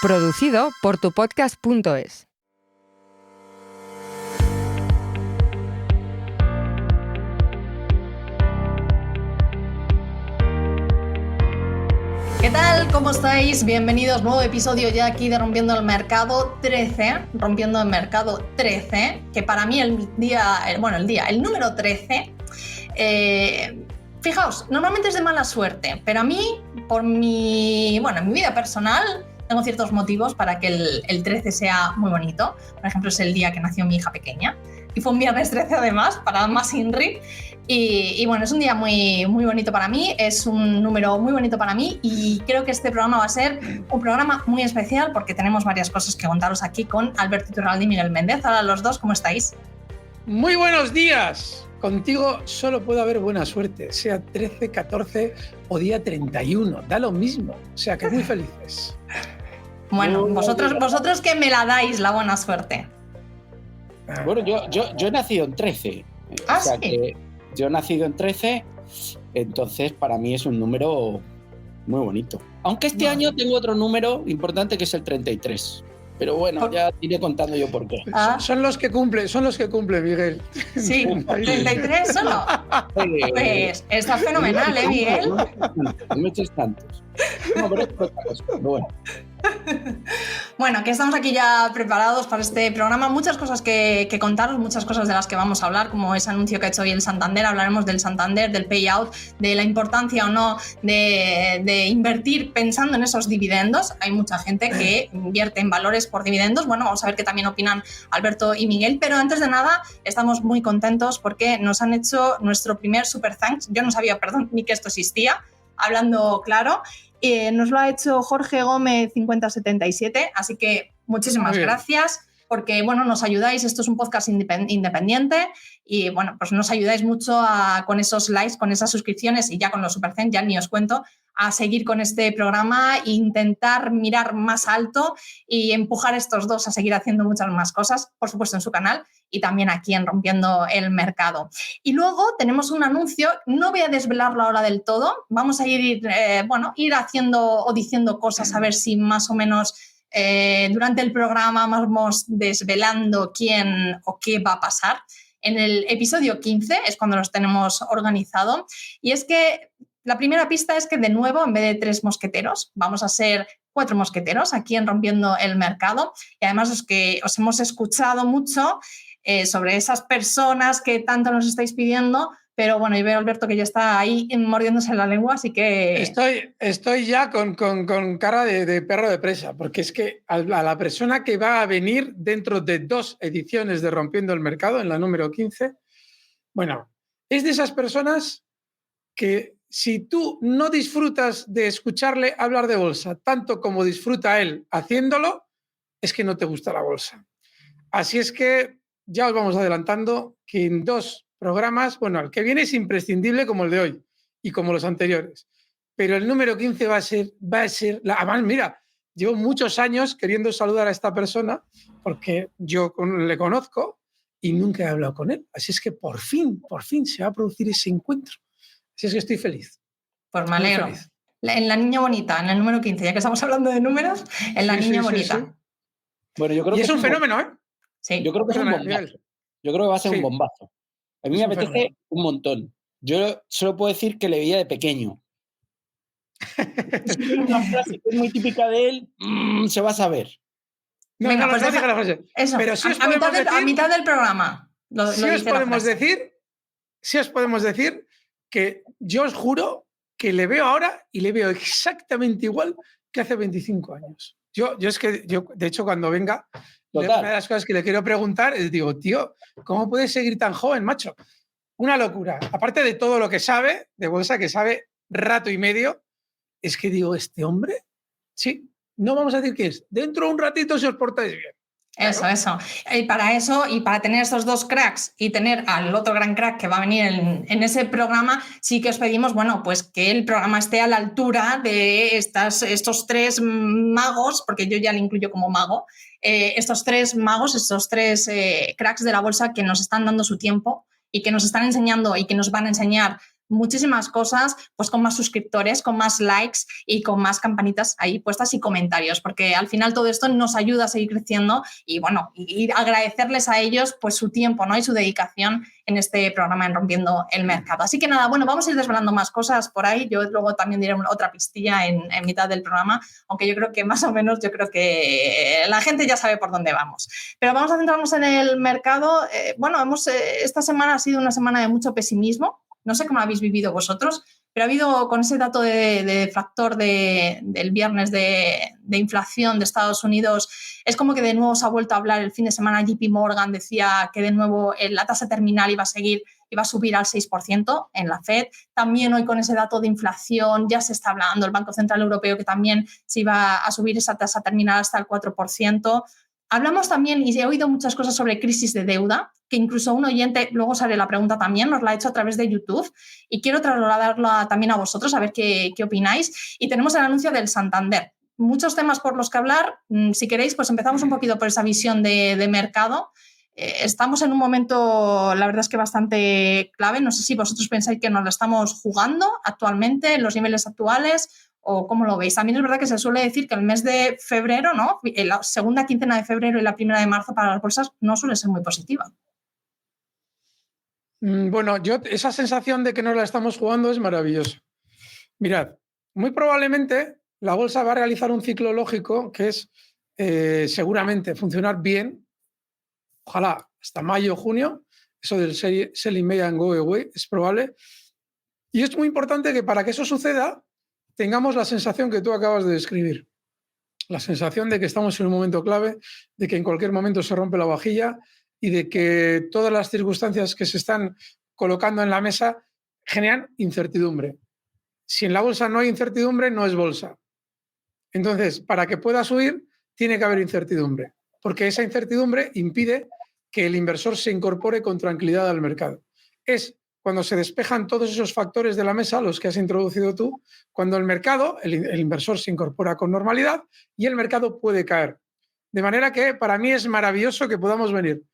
Producido por tupodcast.es. ¿Qué tal? ¿Cómo estáis? Bienvenidos, nuevo episodio ya aquí de Rompiendo el Mercado 13, Rompiendo el Mercado 13, que para mí el número 13, fijaos, normalmente es de mala suerte, pero a mí, en mi vida personal, tengo ciertos motivos para que el 13 sea muy bonito. Por ejemplo, es el día que nació mi hija pequeña, y fue un viernes 13 además, para más Inri. Y bueno, es un día muy, muy bonito para mí, es un número muy bonito para mí y creo que este programa va a ser un programa muy especial porque tenemos varias cosas que contaros aquí con Alberto Iturralde y Miguel Méndez. Hola a los dos, ¿cómo estáis? Muy buenos días. Contigo solo puede haber buena suerte, sea 13, 14 o día 31, da lo mismo, o sea que muy felices. Bueno, vosotros que me la dais la buena suerte. Bueno, yo he nacido en 13. ¿Ah, o sea sí? que yo he nacido en 13, entonces para mí es un número muy bonito. Aunque este año tengo otro número importante que es el 33. Pero bueno, ya iré contando yo por qué. Son los que cumple, Miguel. Sí, 33 solo. Pues está fenomenal, Miguel? No me eches tantos. No, pero es otra cosa. Pero bueno. Bueno, que estamos aquí ya preparados para este programa. Muchas cosas que contaros, muchas cosas de las que vamos a hablar, como ese anuncio que ha hecho hoy el Santander. Hablaremos del Santander, del payout, de la importancia o no de invertir pensando en esos dividendos. Hay mucha gente que invierte en valores por dividendos. Bueno, vamos a ver qué también opinan Alberto y Miguel. Pero antes de nada, estamos muy contentos porque nos han hecho nuestro primer Super Thanks. Yo no sabía, ni que esto existía, hablando claro. Nos lo ha hecho Jorge Gómez 5077, así que muchísimas gracias porque bueno, nos ayudáis, esto es un podcast independiente y bueno, pues nos ayudáis mucho con esos likes, con esas suscripciones y ya con los Supercent, ya ni os cuento, a seguir con este programa e intentar mirar más alto y empujar a estos dos a seguir haciendo muchas más cosas, por supuesto en su canal y también aquí en Rompiendo el Mercado. Y luego tenemos un anuncio, no voy a desvelarlo ahora del todo, vamos a ir haciendo o diciendo cosas a ver si más o menos durante el programa vamos desvelando quién o qué va a pasar. En el episodio 15 es cuando los tenemos organizado y es que la primera pista es que de nuevo en vez de 3 mosqueteros vamos a ser 4 mosqueteros aquí en Rompiendo el Mercado y además es que os hemos escuchado mucho sobre esas personas que tanto nos estáis pidiendo, pero bueno, y veo a Alberto que ya está ahí mordiéndose la lengua, así que... Estoy ya con cara de perro de presa, porque es que a la persona que va a venir dentro de 2 ediciones de Rompiendo el Mercado, en la número 15, bueno, es de esas personas que si tú no disfrutas de escucharle hablar de bolsa tanto como disfruta él haciéndolo, es que no te gusta la bolsa. Así es que ya os vamos adelantando que en 2 programas, bueno, el que viene es imprescindible como el de hoy y como los anteriores, pero el número 15 va a ser además, mira, llevo muchos años queriendo saludar a esta persona porque yo le conozco y nunca he hablado con él, así es que por fin se va a producir ese encuentro, así es que estoy feliz. Pues me alegro. En la niña bonita, en el número 15, ya que estamos hablando de números, en la niña bonita. Sí. Bueno, yo creo y que es un fenómeno, ¿eh? Sí. Yo creo que es un bombazo. Yo creo que va a ser un bombazo. A mí me apetece un montón. Yo solo puedo decir que le veía de pequeño. Es una frase que es muy típica de él, se va a saber. Venga, pues deja la frase. Eso, pero si a mitad del programa. Si os podemos decir que yo os juro que le veo ahora y le veo exactamente igual que hace 25 años. Yo de hecho, cuando venga, una de las cosas que le quiero preguntar es, digo, tío, ¿cómo puedes seguir tan joven, macho? Una locura. Aparte de todo lo que sabe de bolsa, que sabe rato y medio, es que digo, este hombre, sí, no vamos a decir qué es. Dentro de un ratito si os portáis bien. Eso. Y para tener estos 2 cracks y tener al otro gran crack que va a venir en ese programa, sí que os pedimos, bueno, pues que el programa esté a la altura de estos 3 magos, porque yo ya le incluyo como mago, estos 3 magos, estos 3 cracks de la bolsa que nos están dando su tiempo y que nos están enseñando y que nos van a enseñar muchísimas cosas, pues con más suscriptores, con más likes y con más campanitas ahí puestas y comentarios, porque al final todo esto nos ayuda a seguir creciendo y bueno, y agradecerles a ellos pues su tiempo, ¿no? Y su dedicación en este programa en Rompiendo el Mercado. Así que nada, bueno, vamos a ir desvelando más cosas por ahí. Yo luego también diré otra pistilla en mitad del programa, aunque yo creo que más o menos la gente ya sabe por dónde vamos. Pero vamos a centrarnos en el mercado. Esta semana ha sido una semana de mucho pesimismo. No sé cómo habéis vivido vosotros, pero ha habido con ese dato de factor del viernes de inflación de Estados Unidos, es como que de nuevo se ha vuelto a hablar. El fin de semana JP Morgan decía que de nuevo la tasa terminal iba a subir al 6% en la Fed. También hoy con ese dato de inflación ya se está hablando, el Banco Central Europeo, que también se iba a subir esa tasa terminal hasta el 4%. Hablamos también, y he oído muchas cosas sobre crisis de deuda, que incluso un oyente, luego os haré la pregunta también, nos la ha hecho a través de YouTube, y quiero trasladarla también a vosotros, a ver qué opináis. Y tenemos el anuncio del Santander. Muchos temas por los que hablar. Si queréis, pues empezamos un poquito por esa visión de mercado. Estamos en un momento, la verdad es que bastante clave. No sé si vosotros pensáis que nos lo estamos jugando actualmente, en los niveles actuales, o cómo lo veis. También es verdad que se suele decir que el mes de febrero, ¿no? La segunda quincena de febrero y la primera de marzo para las bolsas no suele ser muy positiva. Bueno, esa sensación de que nos la estamos jugando es maravillosa. Mirad, muy probablemente la bolsa va a realizar un ciclo lógico que es seguramente funcionar bien, ojalá hasta mayo o junio. Eso del selling May and go away es probable. Y es muy importante que para que eso suceda tengamos la sensación que tú acabas de describir. La sensación de que estamos en un momento clave, de que en cualquier momento se rompe la vajilla y de que todas las circunstancias que se están colocando en la mesa generan incertidumbre. Si en la bolsa no hay incertidumbre, no es bolsa. Entonces, para que pueda subir, tiene que haber incertidumbre, porque esa incertidumbre impide que el inversor se incorpore con tranquilidad al mercado. Es cuando se despejan todos esos factores de la mesa, los que has introducido tú, cuando el mercado, el inversor se incorpora con normalidad y el mercado puede caer. De manera que para mí es maravilloso que podamos venir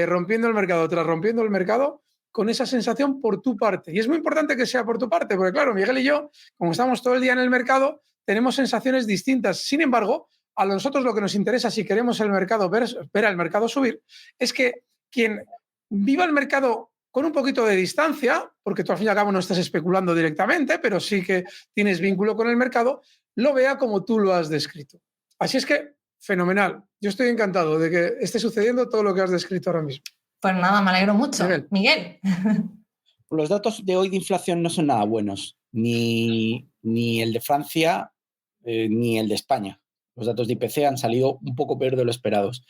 rompiendo el mercado tras rompiendo el mercado con esa sensación por tu parte. Y es muy importante que sea por tu parte, porque claro, Miguel y yo, como estamos todo el día en el mercado, tenemos sensaciones distintas. Sin embargo, a nosotros lo que nos interesa, si queremos el mercado ver al mercado subir, es que quien viva el mercado con un poquito de distancia, porque tú al fin y al cabo no estás especulando directamente, pero sí que tienes vínculo con el mercado, lo vea como tú lo has descrito. Así es que, fenomenal. Yo estoy encantado de que esté sucediendo todo lo que has descrito ahora mismo. Pues nada, me alegro mucho. Miguel. Los datos de hoy de inflación no son nada buenos, ni el de Francia, ni el de España. Los datos de IPC han salido un poco peor de lo esperados.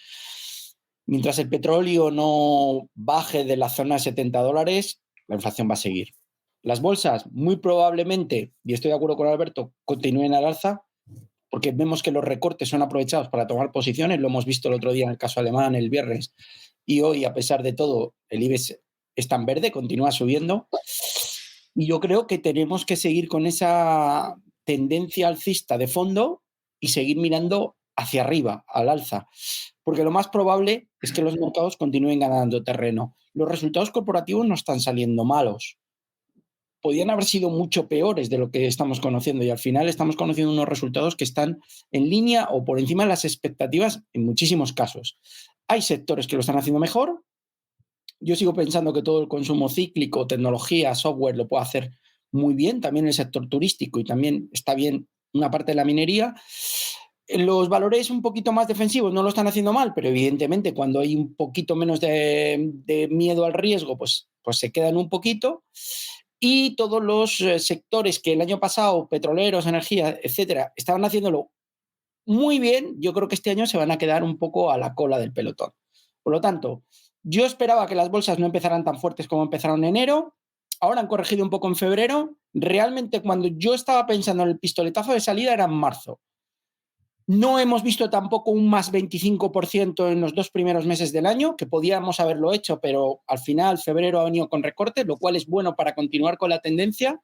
Mientras el petróleo no baje de la zona de $70, la inflación va a seguir. Las bolsas, muy probablemente, y estoy de acuerdo con Alberto, continúen al alza, porque vemos que los recortes son aprovechados para tomar posiciones. Lo hemos visto el otro día en el caso alemán, el viernes, y hoy, a pesar de todo, el IBEX está en verde, continúa subiendo. Y yo creo que tenemos que seguir con esa tendencia alcista de fondo y seguir mirando hacia arriba, al alza, porque lo más probable es que los mercados continúen ganando terreno. Los resultados corporativos no están saliendo malos. Podían haber sido mucho peores de lo que estamos conociendo y al final estamos conociendo unos resultados que están en línea o por encima de las expectativas en muchísimos casos. Hay sectores que lo están haciendo mejor. Yo sigo pensando que todo el consumo cíclico, tecnología, software lo puede hacer muy bien, también el sector turístico y también está bien una parte de la minería. Los valores un poquito más defensivos no lo están haciendo mal, pero evidentemente cuando hay un poquito menos de miedo al riesgo, pues se quedan un poquito. Y todos los sectores que el año pasado, petroleros, energía, etcétera, estaban haciéndolo muy bien, yo creo que este año se van a quedar un poco a la cola del pelotón. Por lo tanto, yo esperaba que las bolsas no empezaran tan fuertes como empezaron en enero. Ahora han corregido un poco en febrero. Realmente cuando yo estaba pensando en el pistoletazo de salida era en marzo. No hemos visto tampoco un más 25% en los 2 primeros meses del año, que podíamos haberlo hecho, pero al final febrero ha venido con recortes, lo cual es bueno para continuar con la tendencia.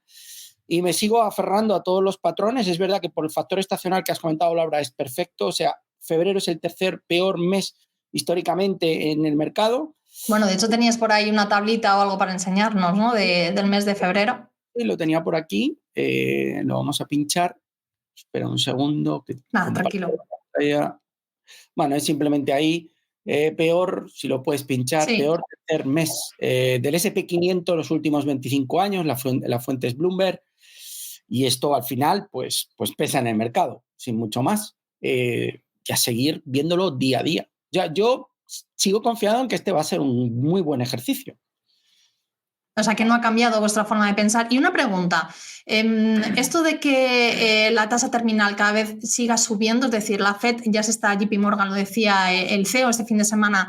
Y me sigo aferrando a todos los patrones. Es verdad que por el factor estacional que has comentado, Laura, es perfecto. O sea, febrero es el tercer peor mes históricamente en el mercado. Bueno, de hecho tenías por ahí una tablita o algo para enseñarnos, ¿no? Del mes de febrero. Sí, lo tenía por aquí, lo vamos a pinchar. Espera un segundo. Nada, tranquilo. Bueno, es simplemente ahí. Peor, si lo puedes pinchar, Sí. peor tercer mes del SP500 los últimos 25 años, la fuente es Bloomberg, y esto al final pues pesa en el mercado, sin mucho más. Y a seguir viéndolo día a día. Yo sigo confiado en que este va a ser un muy buen ejercicio. O sea, que no ha cambiado vuestra forma de pensar. Y una pregunta, esto de que la tasa terminal cada vez siga subiendo, es decir, la Fed, ya se está, JP Morgan lo decía, el CEO este fin de semana,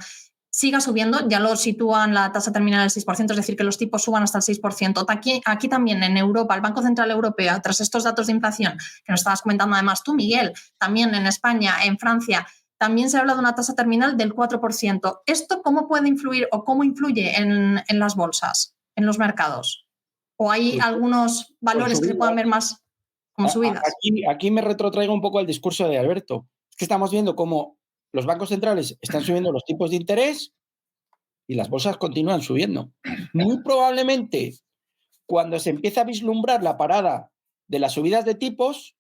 siga subiendo, ya lo sitúan la tasa terminal al 6%, es decir, que los tipos suban hasta el 6%. Aquí también en Europa, el Banco Central Europeo, tras estos datos de inflación, que nos estabas comentando además tú, Miguel, también en España, en Francia, también se habla de una tasa terminal del 4%. ¿Esto cómo puede influir o cómo influye en las bolsas, en los mercados? ¿O hay algunos valores que se puedan ver más como subidas? Aquí me retrotraigo un poco al discurso de Alberto. Es que estamos viendo cómo los bancos centrales están subiendo los tipos de interés y las bolsas continúan subiendo. Muy probablemente, cuando se empieza a vislumbrar la parada de las subidas de tipos,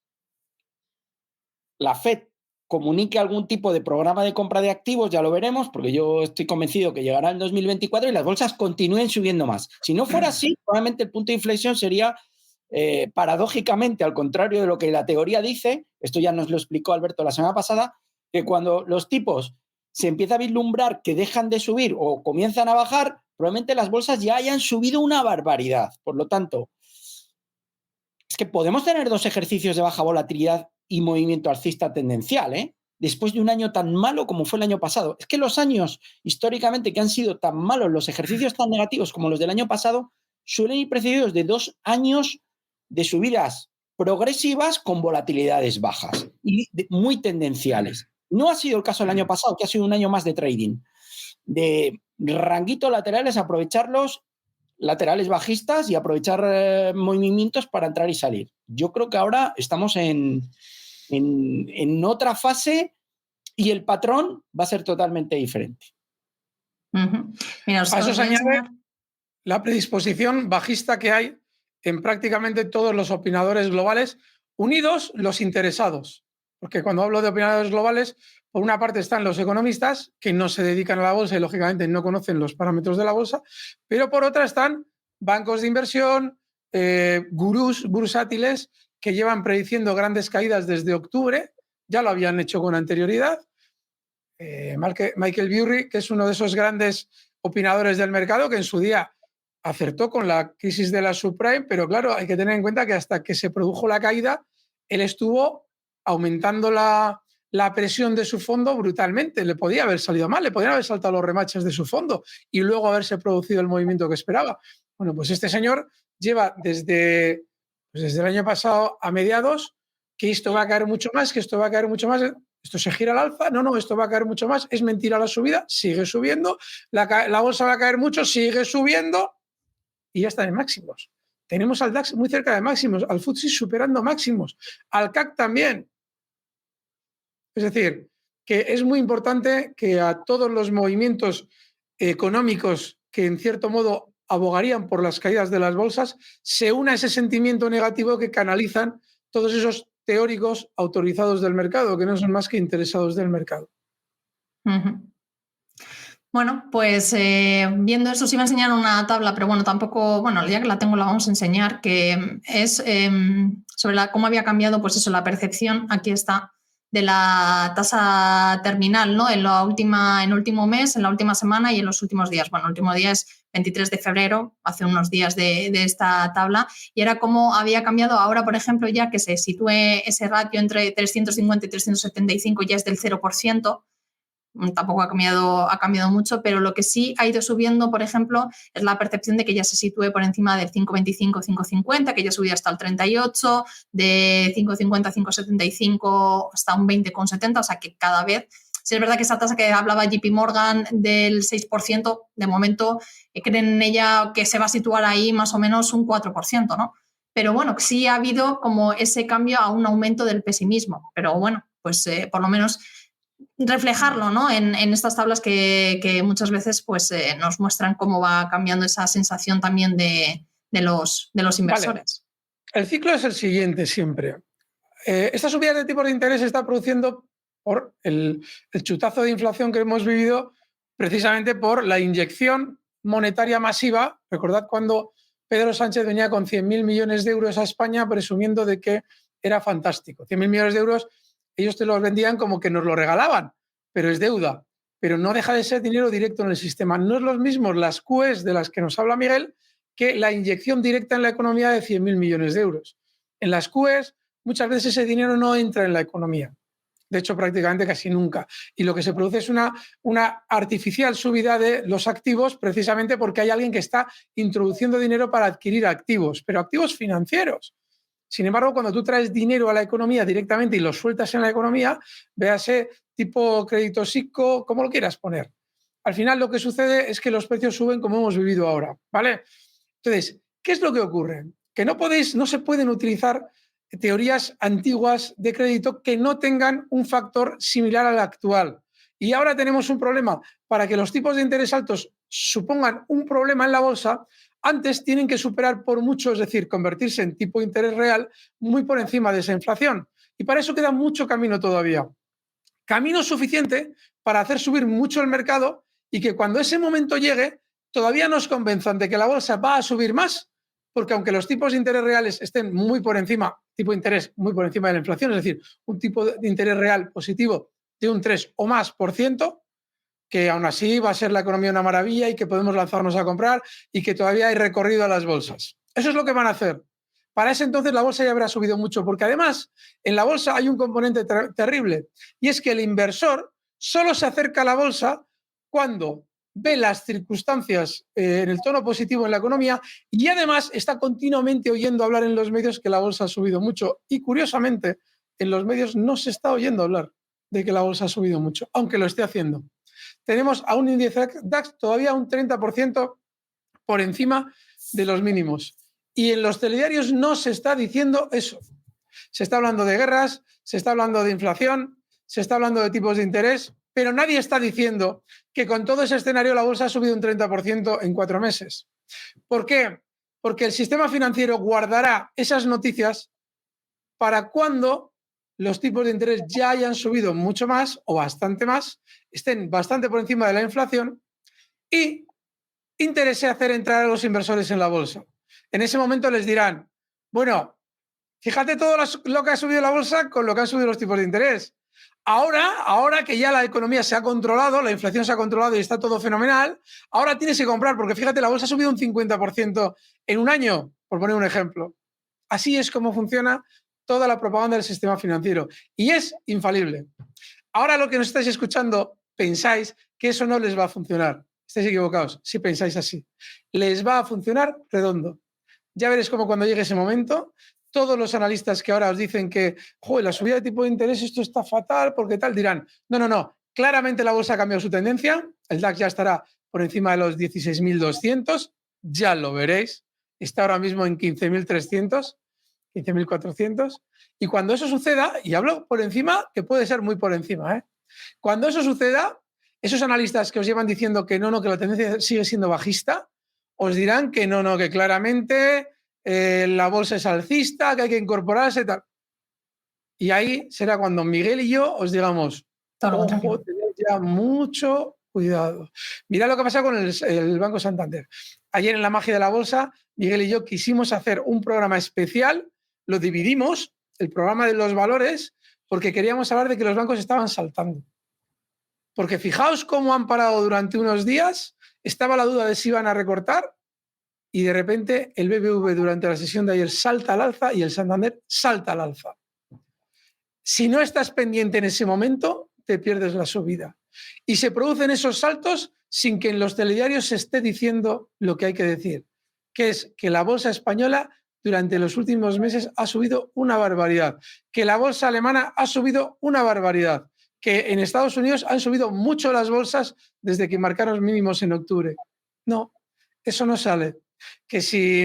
la Fed comunique algún tipo de programa de compra de activos, ya lo veremos, porque yo estoy convencido que llegará en 2024 y las bolsas continúen subiendo más. Si no fuera así, probablemente el punto de inflexión sería, paradójicamente, al contrario de lo que la teoría dice, esto ya nos lo explicó Alberto la semana pasada, que cuando los tipos se empieza a vislumbrar que dejan de subir o comienzan a bajar, probablemente las bolsas ya hayan subido una barbaridad. Por lo tanto, es que podemos tener 2 ejercicios de baja volatilidad y movimiento alcista tendencial, después de un año tan malo como fue el año pasado. Es que los años, históricamente, que han sido tan malos, los ejercicios tan negativos como los del año pasado, suelen ir precedidos de 2 años de subidas progresivas con volatilidades bajas y muy tendenciales. No ha sido el caso el año pasado, que ha sido un año más de trading, de ranguitos laterales, aprovecharlos, laterales bajistas y aprovechar movimientos para entrar y salir. Yo creo que ahora estamos en otra fase y el patrón va a ser totalmente diferente. Mira, a eso se añade la predisposición bajista que hay en prácticamente todos los opinadores globales, unidos los interesados. Porque cuando hablo de opinadores globales, por una parte están los economistas, que no se dedican a la bolsa y lógicamente no conocen los parámetros de la bolsa, pero por otra están bancos de inversión, gurús bursátiles que llevan prediciendo grandes caídas desde octubre, ya lo habían hecho con anterioridad. Michael Burry, que es uno de esos grandes opinadores del mercado, que en su día acertó con la crisis de la subprime, pero claro, hay que tener en cuenta que hasta que se produjo la caída, él estuvo aumentando la presión de su fondo brutalmente. Le podía haber salido mal, le podían haber saltado los remaches de su fondo y luego haberse producido el movimiento que esperaba. Bueno, pues este señor lleva desde el año pasado a mediados que esto va a caer mucho más, que esto va a caer mucho más. Esto se gira al alza, no, esto va a caer mucho más, es mentira la subida, sigue subiendo, la bolsa va a caer mucho, sigue subiendo y ya están en máximos. Tenemos al DAX muy cerca de máximos, al FTSE superando máximos, al CAC también. Es decir, que es muy importante que a todos los movimientos económicos que en cierto modo abogarían por las caídas de las bolsas, se una ese sentimiento negativo que canalizan todos esos teóricos autorizados del mercado, que no son más que interesados del mercado. Bueno, pues viendo eso, os iba a enseñar una tabla, pero bueno, tampoco, bueno, ya que la tengo la vamos a enseñar, que es sobre cómo había cambiado, pues eso, la percepción, aquí está, de la tasa terminal, ¿no? En el último mes, en la última semana y en los últimos días. Bueno, el último día es 23 de febrero, hace unos días de esta tabla, y era cómo había cambiado ahora, por ejemplo, ya que se sitúe ese ratio entre 350 y 375, ya es del 0%. Tampoco ha cambiado mucho, pero lo que sí ha ido subiendo, por ejemplo, es la percepción de que ya se sitúe por encima del 5,25, 5,50, que ya subía hasta el 38, de 5,50 a 5,75 hasta un 20,70, o sea que cada vez, sí es verdad que esa tasa que hablaba JP Morgan del 6%, de momento creen en ella que se va a situar ahí más o menos un 4%, ¿no? Pero bueno, sí ha habido como ese cambio a un aumento del pesimismo, pero bueno, pues por lo menos reflejarlo, ¿no? en estas tablas que muchas veces pues, nos muestran cómo va cambiando esa sensación también de los inversores. Vale. El ciclo es el siguiente siempre. Esta subida de tipos de interés se está produciendo por el chutazo de inflación que hemos vivido, precisamente por la inyección monetaria masiva. Recordad cuando Pedro Sánchez venía con 100.000 millones de euros a España presumiendo de que era fantástico. 100.000 millones de euros, ellos te los vendían como que nos lo regalaban, pero es deuda. Pero no deja de ser dinero directo en el sistema. No es lo mismo las QEs de las que nos habla Miguel que la inyección directa en la economía de 100.000 millones de euros. En las QEs muchas veces ese dinero no entra en la economía. De hecho, prácticamente casi nunca. Y lo que se produce es una artificial subida de los activos precisamente porque hay alguien que está introduciendo dinero para adquirir activos, pero activos financieros. Sin embargo, cuando tú traes dinero a la economía directamente y lo sueltas en la economía, véase tipo crédito ICO, como lo quieras poner. Al final lo que sucede es que los precios suben como hemos vivido ahora, ¿vale? Entonces, ¿qué es lo que ocurre? Que no se pueden utilizar teorías antiguas de crédito que no tengan un factor similar al actual. Y ahora tenemos un problema. Para que los tipos de interés altos supongan un problema en la bolsa, antes tienen que superar por mucho, es decir, convertirse en tipo de interés real muy por encima de esa inflación. Y para eso queda mucho camino todavía. Camino suficiente para hacer subir mucho el mercado y que cuando ese momento llegue, todavía nos convenzan de que la bolsa va a subir más, porque aunque los tipos de interés reales estén muy por encima, tipo de interés muy por encima de la inflación, es decir, un tipo de interés real positivo de un 3 o más por ciento, que aún así va a ser la economía una maravilla y que podemos lanzarnos a comprar y que todavía hay recorrido a las bolsas. Eso es lo que van a hacer. Para ese entonces la bolsa ya habrá subido mucho, porque además en la bolsa hay un componente terrible, y es que el inversor solo se acerca a la bolsa cuando ve las circunstancias en el tono positivo en la economía y además está continuamente oyendo hablar en los medios que la bolsa ha subido mucho. Y curiosamente, en los medios no se está oyendo hablar de que la bolsa ha subido mucho, aunque lo esté haciendo. Tenemos a un índice DAX todavía un 30% por encima de los mínimos. Y en los telediarios no se está diciendo eso. Se está hablando de guerras, se está hablando de inflación, se está hablando de tipos de interés, pero nadie está diciendo que con todo ese escenario la bolsa ha subido un 30% en 4 meses. ¿Por qué? Porque el sistema financiero guardará esas noticias para cuando los tipos de interés ya hayan subido mucho más o bastante más, estén bastante por encima de la inflación y interese hacer entrar a los inversores en la bolsa. En ese momento les dirán, bueno, fíjate todo lo que ha subido la bolsa con lo que han subido los tipos de interés. Ahora que ya la economía se ha controlado, la inflación se ha controlado y está todo fenomenal, ahora tienes que comprar, porque fíjate, la bolsa ha subido un 50% en un año, por poner un ejemplo. Así es como funciona toda la propaganda del sistema financiero y es infalible. Ahora lo que nos estáis escuchando, pensáis que eso no les va a funcionar. Estáis equivocados si pensáis así. Les va a funcionar redondo. Ya veréis cómo cuando llegue ese momento, todos los analistas que ahora os dicen que la subida de tipo de interés, esto está fatal, porque tal, dirán, no, claramente la bolsa ha cambiado su tendencia, el DAX ya estará por encima de los 16.200, ya lo veréis, está ahora mismo en 15.300, 15.400, y cuando eso suceda, y hablo por encima, que puede ser muy por encima, cuando eso suceda, esos analistas que os llevan diciendo que no, que la tendencia sigue siendo bajista, os dirán que no, que claramente la bolsa es alcista, que hay que incorporarse, tal. Y ahí será cuando Miguel y yo os digamos, ojo, tened ya mucho cuidado. Mirad lo que pasa con el Banco Santander. Ayer en la magia de la bolsa, Miguel y yo quisimos hacer un programa especial, lo dividimos, el programa de los valores, porque queríamos hablar de que los bancos estaban saltando. Porque fijaos cómo han parado durante unos días, estaba la duda de si iban a recortar y de repente el BBV durante la sesión de ayer salta al alza y el Santander salta al alza. Si no estás pendiente en ese momento, te pierdes la subida. Y se producen esos saltos sin que en los telediarios se esté diciendo lo que hay que decir, que es que la bolsa española durante los últimos meses ha subido una barbaridad, que la bolsa alemana ha subido una barbaridad, que en Estados Unidos han subido mucho las bolsas desde que marcaron mínimos en octubre. No, eso no sale. Que si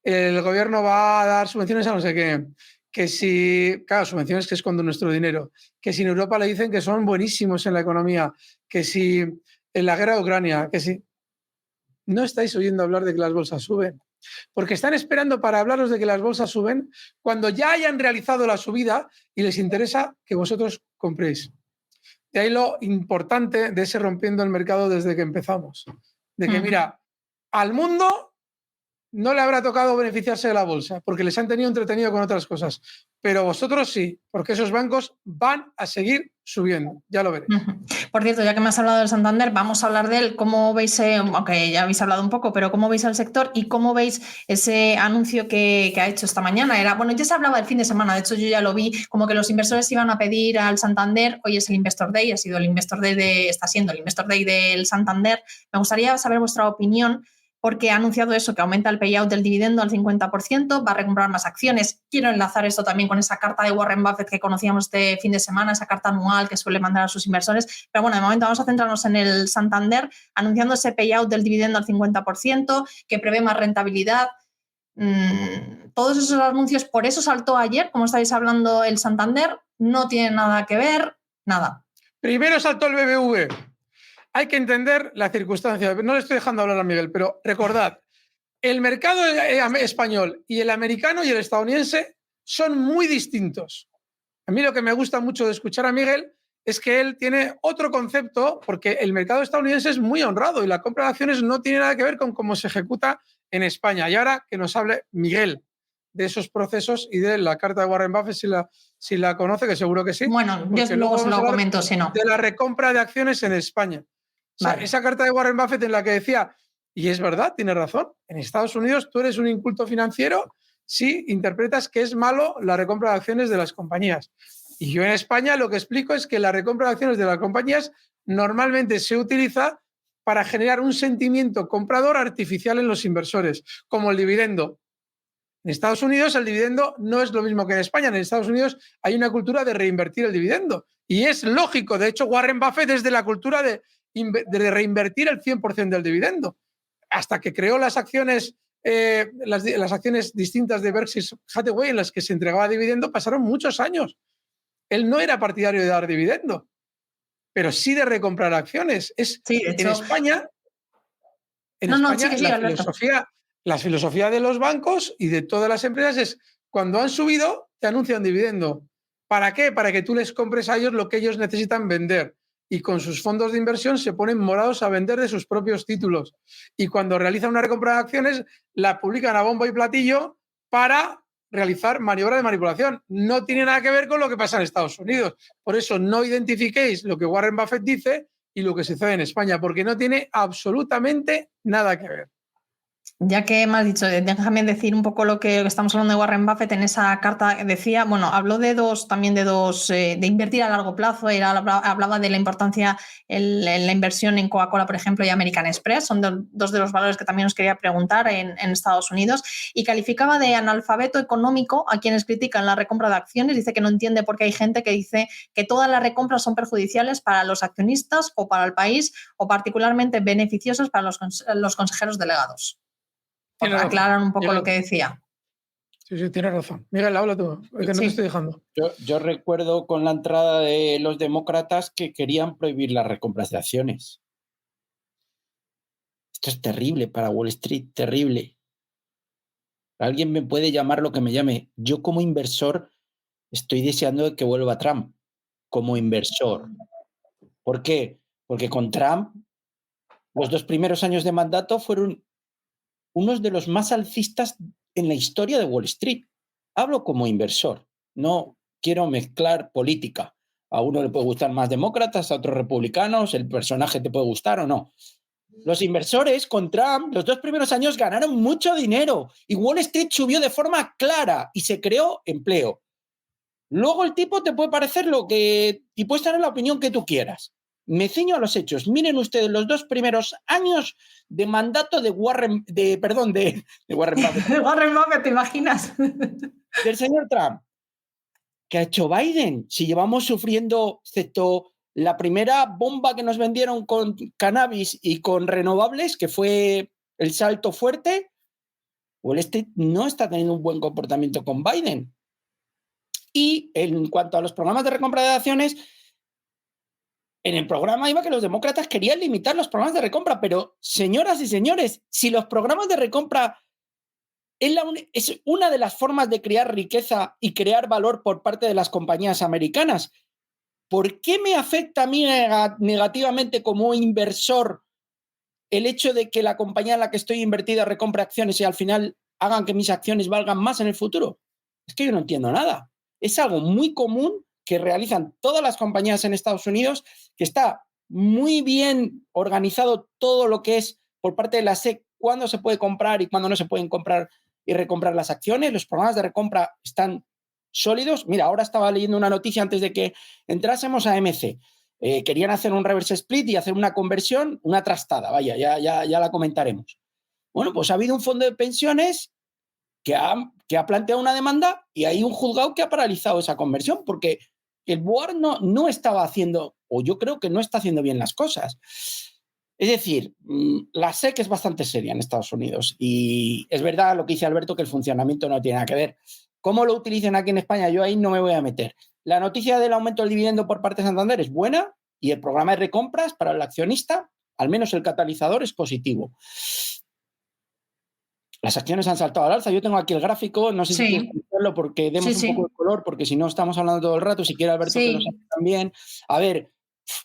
el gobierno va a dar subvenciones a no sé qué, que si, claro, subvenciones que es con nuestro dinero, que si en Europa le dicen que son buenísimos en la economía, que si en la guerra de Ucrania, que si... No estáis oyendo hablar de que las bolsas suben, porque están esperando para hablaros de que las bolsas suben cuando ya hayan realizado la subida y les interesa que vosotros compréis. De ahí lo importante de ese rompiendo el mercado desde que empezamos. De que, mira, al mundo no le habrá tocado beneficiarse de la bolsa, porque les han tenido entretenido con otras cosas. Pero vosotros sí, porque esos bancos van a seguir subiendo. Ya lo veréis. Por cierto, ya que me has hablado del Santander, vamos a hablar de él. ¿Cómo veis, aunque ya habéis hablado un poco, pero cómo veis el sector y cómo veis ese anuncio que ha hecho esta mañana? Bueno, ya se hablaba del fin de semana, de hecho yo ya lo vi, como que los inversores iban a pedir al Santander, hoy es el Investor Day, está siendo el Investor Day del Santander. Me gustaría saber vuestra opinión, porque ha anunciado eso, que aumenta el payout del dividendo al 50%, va a recomprar más acciones. Quiero enlazar esto también con esa carta de Warren Buffett que conocíamos este fin de semana, esa carta anual que suele mandar a sus inversores. Pero bueno, de momento vamos a centrarnos en el Santander, anunciando ese payout del dividendo al 50%, que prevé más rentabilidad. Todos esos anuncios, por eso saltó ayer, como estáis hablando, el Santander, no tiene nada que ver, nada. Primero saltó el BBV. Hay que entender la circunstancia. No le estoy dejando hablar a Miguel, pero recordad, el mercado español y el americano y el estadounidense son muy distintos. A mí lo que me gusta mucho de escuchar a Miguel es que él tiene otro concepto, porque el mercado estadounidense es muy honrado y la compra de acciones no tiene nada que ver con cómo se ejecuta en España. Y ahora que nos hable Miguel de esos procesos y de la carta de Warren Buffett, si la conoce, que seguro que sí. Bueno, yo luego se lo comento, si no. De la recompra de acciones en España. O sea, esa carta de Warren Buffett en la que decía, y es verdad, tiene razón, en Estados Unidos tú eres un inculto financiero si interpretas que es malo la recompra de acciones de las compañías. Y yo en España lo que explico es que la recompra de acciones de las compañías normalmente se utiliza para generar un sentimiento comprador artificial en los inversores, como el dividendo. En Estados Unidos el dividendo no es lo mismo que en España. En Estados Unidos hay una cultura de reinvertir el dividendo. Y es lógico. De hecho, Warren Buffett es de la cultura de reinvertir el 100% del dividendo. Hasta que creó las acciones, las acciones distintas de Berkshire Hathaway en las que se entregaba dividendo, pasaron muchos años. Él no era partidario de dar dividendo, pero sí de recomprar acciones. Sí, de hecho, en España, la filosofía de los bancos y de todas las empresas es cuando han subido, te anuncian dividendo. ¿Para qué? Para que tú les compres a ellos lo que ellos necesitan vender. Y con sus fondos de inversión se ponen morados a vender de sus propios títulos. Y cuando realizan una recompra de acciones, la publican a bombo y platillo para realizar maniobras de manipulación. No tiene nada que ver con lo que pasa en Estados Unidos. Por eso no identifiquéis lo que Warren Buffett dice y lo que sucede en España, porque no tiene absolutamente nada que ver. Ya que me has dicho, déjame decir un poco lo que estamos hablando de Warren Buffett. En esa carta decía, habló de invertir a largo plazo, hablaba de la importancia en la inversión en Coca-Cola, por ejemplo, y American Express, son dos de los valores que también os quería preguntar en Estados Unidos, y calificaba de analfabeto económico a quienes critican la recompra de acciones. Dice que no entiende por qué hay gente que dice que todas las recompras son perjudiciales para los accionistas o para el país, o particularmente beneficiosas para los consejeros delegados. Aclaran un poco lo que decía. Sí, tienes razón. Miguel, habla tú, que no te estoy dejando. Yo recuerdo con la entrada de los demócratas que querían prohibir las recompras de acciones. Esto es terrible para Wall Street, terrible. Alguien me puede llamar lo que me llame. Yo como inversor estoy deseando que vuelva Trump, como inversor. ¿Por qué? Porque con Trump los 2 primeros años de mandato fueron unos de los más alcistas en la historia de Wall Street. Hablo como inversor, no quiero mezclar política. A uno le puede gustar más demócratas, a otros republicanos, el personaje te puede gustar o no. Los inversores con Trump, los 2 primeros años ganaron mucho dinero y Wall Street subió de forma clara y se creó empleo. Luego el tipo te puede parecer lo que... y puedes tener la opinión que tú quieras. Me ciño a los hechos. Miren ustedes los 2 primeros años de mandato de Warren Buffett. Warren Buffett, ¿te imaginas? Del señor Trump. ¿Qué ha hecho Biden? Si llevamos sufriendo, excepto la primera bomba que nos vendieron con cannabis y con renovables, que fue el salto fuerte, Wall Street no está teniendo un buen comportamiento con Biden. Y en cuanto a los programas de recompra de acciones, en el programa iba que los demócratas querían limitar los programas de recompra, pero señoras y señores, si los programas de recompra es una de las formas de crear riqueza y crear valor por parte de las compañías americanas, ¿por qué me afecta a mí negativamente como inversor el hecho de que la compañía en la que estoy invertida recompre acciones y al final hagan que mis acciones valgan más en el futuro? Es que yo no entiendo nada. Es algo muy común que realizan todas las compañías en Estados Unidos, que está muy bien organizado todo lo que es por parte de la SEC, cuándo se puede comprar y cuándo no se pueden comprar y recomprar las acciones. Los programas de recompra están sólidos. Mira, ahora estaba leyendo una noticia antes de que entrásemos a MC. Querían hacer un reverse split y hacer una conversión, una trastada, vaya, ya la comentaremos. Bueno, pues ha habido un fondo de pensiones que ha planteado una demanda y hay un juzgado que ha paralizado esa conversión porque el board no estaba haciendo, o yo creo que no está haciendo bien las cosas. Es decir, la SEC es bastante seria en Estados Unidos y es verdad lo que dice Alberto, que el funcionamiento no tiene nada que ver. ¿Cómo lo utilizan aquí en España? Yo ahí no me voy a meter. La noticia del aumento del dividendo por parte de Santander es buena y el programa de recompras para el accionista, al menos el catalizador, es positivo. Las acciones han saltado al alza. Yo tengo aquí el gráfico, no sé si quieres comentarlo porque demos un poco de color, porque si no estamos hablando todo el rato. Si quiere Alberto que lo saque también. A ver,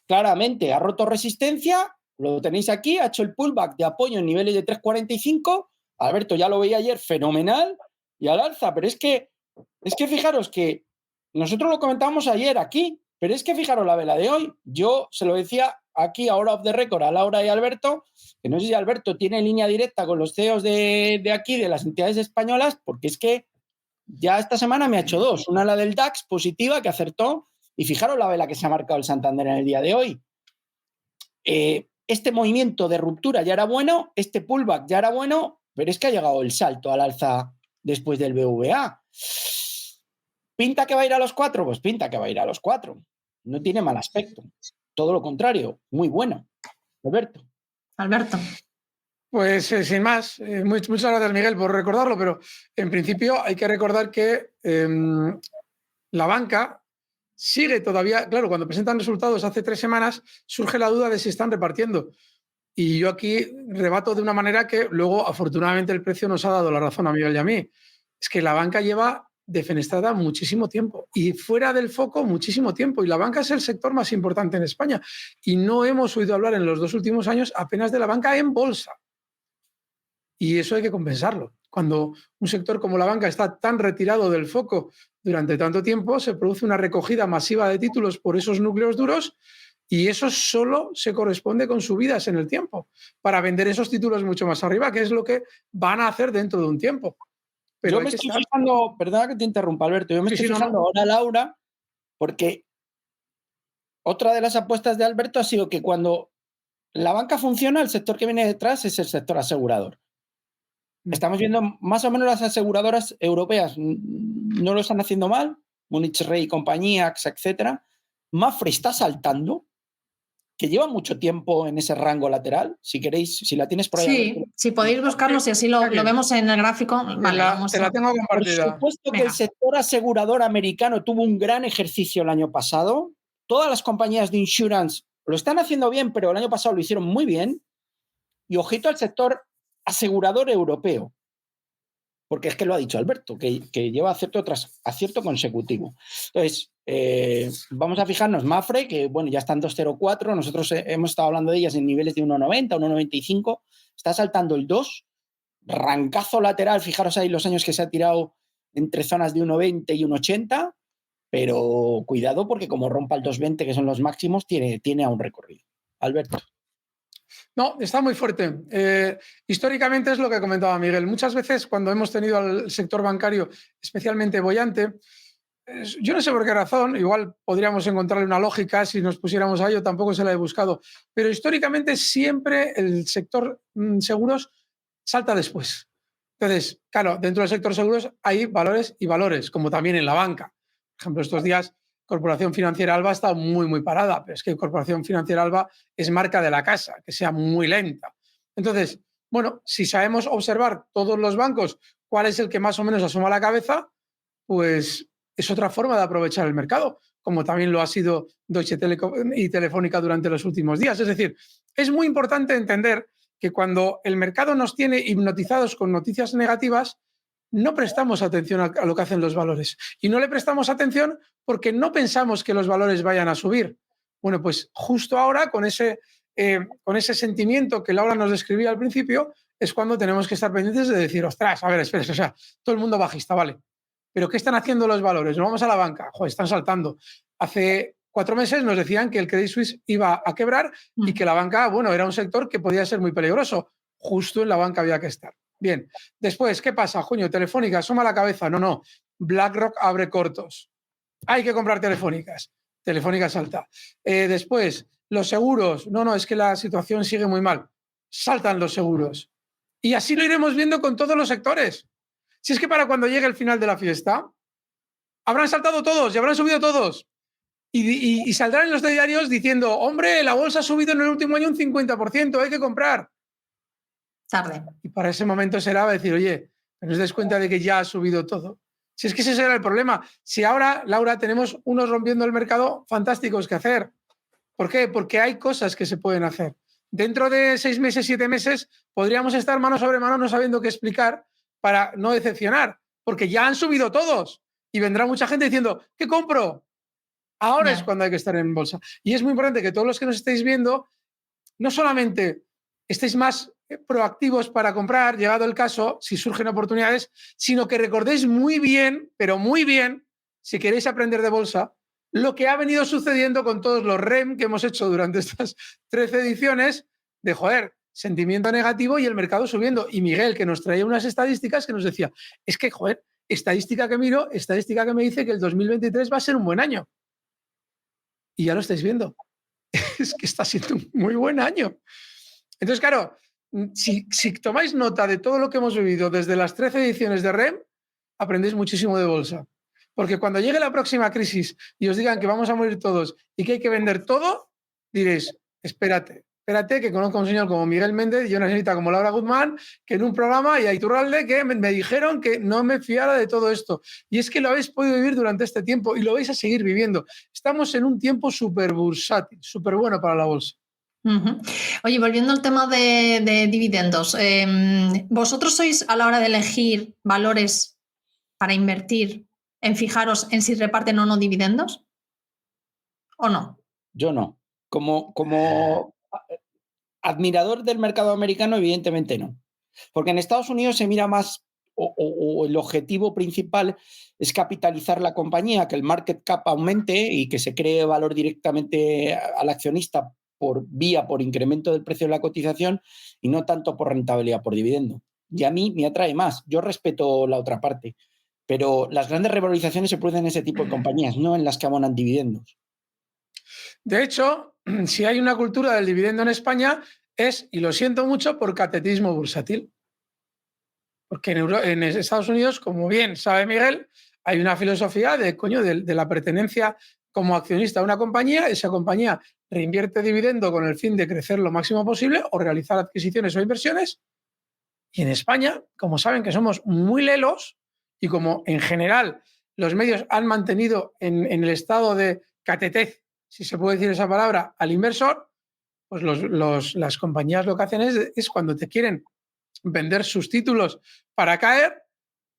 claramente ha roto resistencia, lo tenéis aquí, ha hecho el pullback de apoyo en niveles de 3.45. Alberto ya lo veía ayer, fenomenal, y al alza. Pero es que fijaros que nosotros lo comentábamos ayer aquí, pero es que fijaros la vela de hoy. Yo se lo decía aquí, ahora off the record, a Laura y a Alberto, que no sé si Alberto tiene línea directa con los CEOs de aquí, de las entidades españolas, porque es que ya esta semana me ha hecho dos. Una, la del DAX, positiva, que acertó, y fijaros la vela que se ha marcado el Santander en el día de hoy. Este movimiento de ruptura ya era bueno, este pullback ya era bueno, pero es que ha llegado el salto al alza después del BVA. ¿Pinta que va a ir a los 4? Pues pinta que va a ir a los 4. No tiene mal aspecto. Todo lo contrario, muy bueno. Alberto. Pues sin más, muchas gracias Miguel por recordarlo, pero en principio hay que recordar que la banca sigue todavía, claro, cuando presentan resultados hace 3 semanas surge la duda de si están repartiendo. Y yo aquí rebato de una manera que luego afortunadamente el precio nos ha dado la razón a Miguel y a mí. Es que la banca lleva defenestrada muchísimo tiempo y fuera del foco muchísimo tiempo, y la banca es el sector más importante en España y no hemos oído hablar en los 2 últimos años apenas de la banca en bolsa, y eso hay que compensarlo. Cuando un sector como la banca está tan retirado del foco durante tanto tiempo, se produce una recogida masiva de títulos por esos núcleos duros, y eso solo se corresponde con subidas en el tiempo para vender esos títulos mucho más arriba, que es lo que van a hacer dentro de un tiempo. Pero yo me estoy fijando, perdona que te interrumpa, Alberto, yo me estoy fijando ahora, Laura, porque otra de las apuestas de Alberto ha sido que cuando la banca funciona, el sector que viene detrás es el sector asegurador. Estamos viendo más o menos las aseguradoras europeas no lo están haciendo mal, Munich Re y compañía, etcétera. Mapfre está saltando, que lleva mucho tiempo en ese rango lateral. Si queréis, si la tienes por ahí. Sí, si podéis buscarlo, si así lo vemos en el gráfico. Vale, te la tengo compartida. Por supuesto que el sector asegurador americano tuvo un gran ejercicio el año pasado. Todas las compañías de insurance lo están haciendo bien, pero el año pasado lo hicieron muy bien. Y ojito al sector asegurador europeo, porque es que lo ha dicho Alberto, que lleva acierto tras acierto consecutivo. Entonces, vamos a fijarnos, Mapfre, que bueno, ya está en 2.04, nosotros hemos estado hablando de ellas en niveles de 1.90, 1.95, está saltando el 2, rancazo lateral, fijaros ahí los años que se ha tirado entre zonas de 1.20 y 1.80, pero cuidado porque como rompa el 2.20, que son los máximos, tiene aún recorrido. Alberto. No, está muy fuerte. Históricamente es lo que comentaba Miguel. Muchas veces cuando hemos tenido al sector bancario especialmente boyante, yo no sé por qué razón, igual podríamos encontrarle una lógica si nos pusiéramos a ello, tampoco se la he buscado, pero históricamente siempre el sector seguros salta después. Entonces, claro, dentro del sector seguros hay valores y valores, como también en la banca. Por ejemplo, estos días Corporación Financiera Alba está muy, muy parada, pero es que Corporación Financiera Alba es marca de la casa, que sea muy lenta. Entonces, bueno, si sabemos observar todos los bancos cuál es el que más o menos asoma la cabeza, pues es otra forma de aprovechar el mercado, como también lo ha sido Deutsche Telekom y Telefónica durante los últimos días. Es decir, es muy importante entender que cuando el mercado nos tiene hipnotizados con noticias negativas, no prestamos atención a lo que hacen los valores. Y no le prestamos atención porque no pensamos que los valores vayan a subir. Bueno, pues justo ahora, con ese sentimiento que Laura nos describía al principio, es cuando tenemos que estar pendientes de decir, ostras, a ver, espera, o sea, todo el mundo bajista, vale. Pero ¿qué están haciendo los valores? Nos vamos a la banca, joder, están saltando. Hace 4 meses nos decían que el Credit Suisse iba a quebrar y que la banca, bueno, era un sector que podía ser muy peligroso. Justo en la banca había que estar. Bien, después, ¿qué pasa? Coño, Telefónica, asoma la cabeza. No, BlackRock abre cortos. Hay que comprar telefónicas. Telefónica salta. Después, los seguros. No, es que la situación sigue muy mal. Saltan los seguros. Y así lo iremos viendo con todos los sectores. Si es que para cuando llegue el final de la fiesta, habrán saltado todos y habrán subido todos. Y saldrán en los diarios diciendo, hombre, la bolsa ha subido en el último año un 50%, hay que comprar. Tarde. Y para ese momento será decir, oye, no os des cuenta de que ya ha subido todo. Si es que ese será el problema. Si ahora, Laura, tenemos unos rompiendo el mercado fantásticos que hacer. ¿Por qué? Porque hay cosas que se pueden hacer. Dentro de 6 meses, 7 meses, podríamos estar mano sobre mano no sabiendo qué explicar para no decepcionar, porque ya han subido todos y vendrá mucha gente diciendo, ¿qué compro? Ahora es cuando hay que estar en bolsa. Y es muy importante que todos los que nos estéis viendo, no solamente estéis más proactivos para comprar, llegado el caso, si surgen oportunidades, sino que recordéis muy bien, pero muy bien, si queréis aprender de bolsa, lo que ha venido sucediendo con todos los REM que hemos hecho durante estas 13 ediciones de, joder, sentimiento negativo y el mercado subiendo. Y Miguel, que nos traía unas estadísticas que nos decía, es que, joder, estadística que miro, estadística que me dice que el 2023 va a ser un buen año. Y ya lo estáis viendo. Es que está siendo un muy buen año. Entonces, claro, si tomáis nota de todo lo que hemos vivido desde las 13 ediciones de REM, aprendéis muchísimo de bolsa. Porque cuando llegue la próxima crisis y os digan que vamos a morir todos y que hay que vender todo, diréis, espérate, que conozco a un señor como Miguel Méndez y una señorita como Laura Guzmán, que en un programa, y a Iturralde, que me dijeron que no me fiara de todo esto. Y es que lo habéis podido vivir durante este tiempo y lo vais a seguir viviendo. Estamos en un tiempo súper bursátil, súper bueno para la bolsa. Oye, volviendo al tema de dividendos, ¿vosotros sois a la hora de elegir valores para invertir en fijaros en si reparten o no dividendos? ¿O no? Yo no. Como admirador del mercado americano, evidentemente no. Porque en Estados Unidos se mira más, o el objetivo principal es capitalizar la compañía, que el market cap aumente y que se cree valor directamente al accionista por incremento del precio de la cotización y no tanto por rentabilidad por dividendo. Y a mí me atrae más. Yo respeto la otra parte, pero las grandes revalorizaciones se producen en ese tipo de compañías, no en las que abonan dividendos. De hecho, si hay una cultura del dividendo en España, es, y lo siento mucho, por catetismo bursátil. Porque en Estados Unidos, como bien sabe Miguel, hay una filosofía de la pertenencia como accionista a una compañía. Esa compañía reinvierte dividendo con el fin de crecer lo máximo posible o realizar adquisiciones o inversiones. Y en España, como saben que somos muy lelos y como en general los medios han mantenido en el estado de catetez, si se puede decir esa palabra, al inversor, pues las compañías lo que hacen es cuando te quieren vender sus títulos para caer,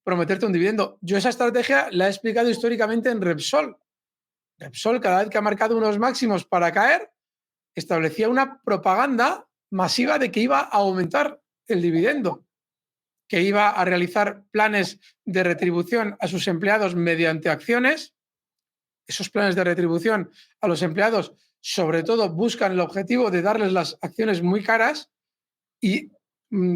prometerte un dividendo. Yo esa estrategia la he explicado históricamente en Repsol. Repsol, cada vez que ha marcado unos máximos para caer, establecía una propaganda masiva de que iba a aumentar el dividendo, que iba a realizar planes de retribución a sus empleados mediante acciones. Esos planes de retribución a los empleados, sobre todo, buscan el objetivo de darles las acciones muy caras y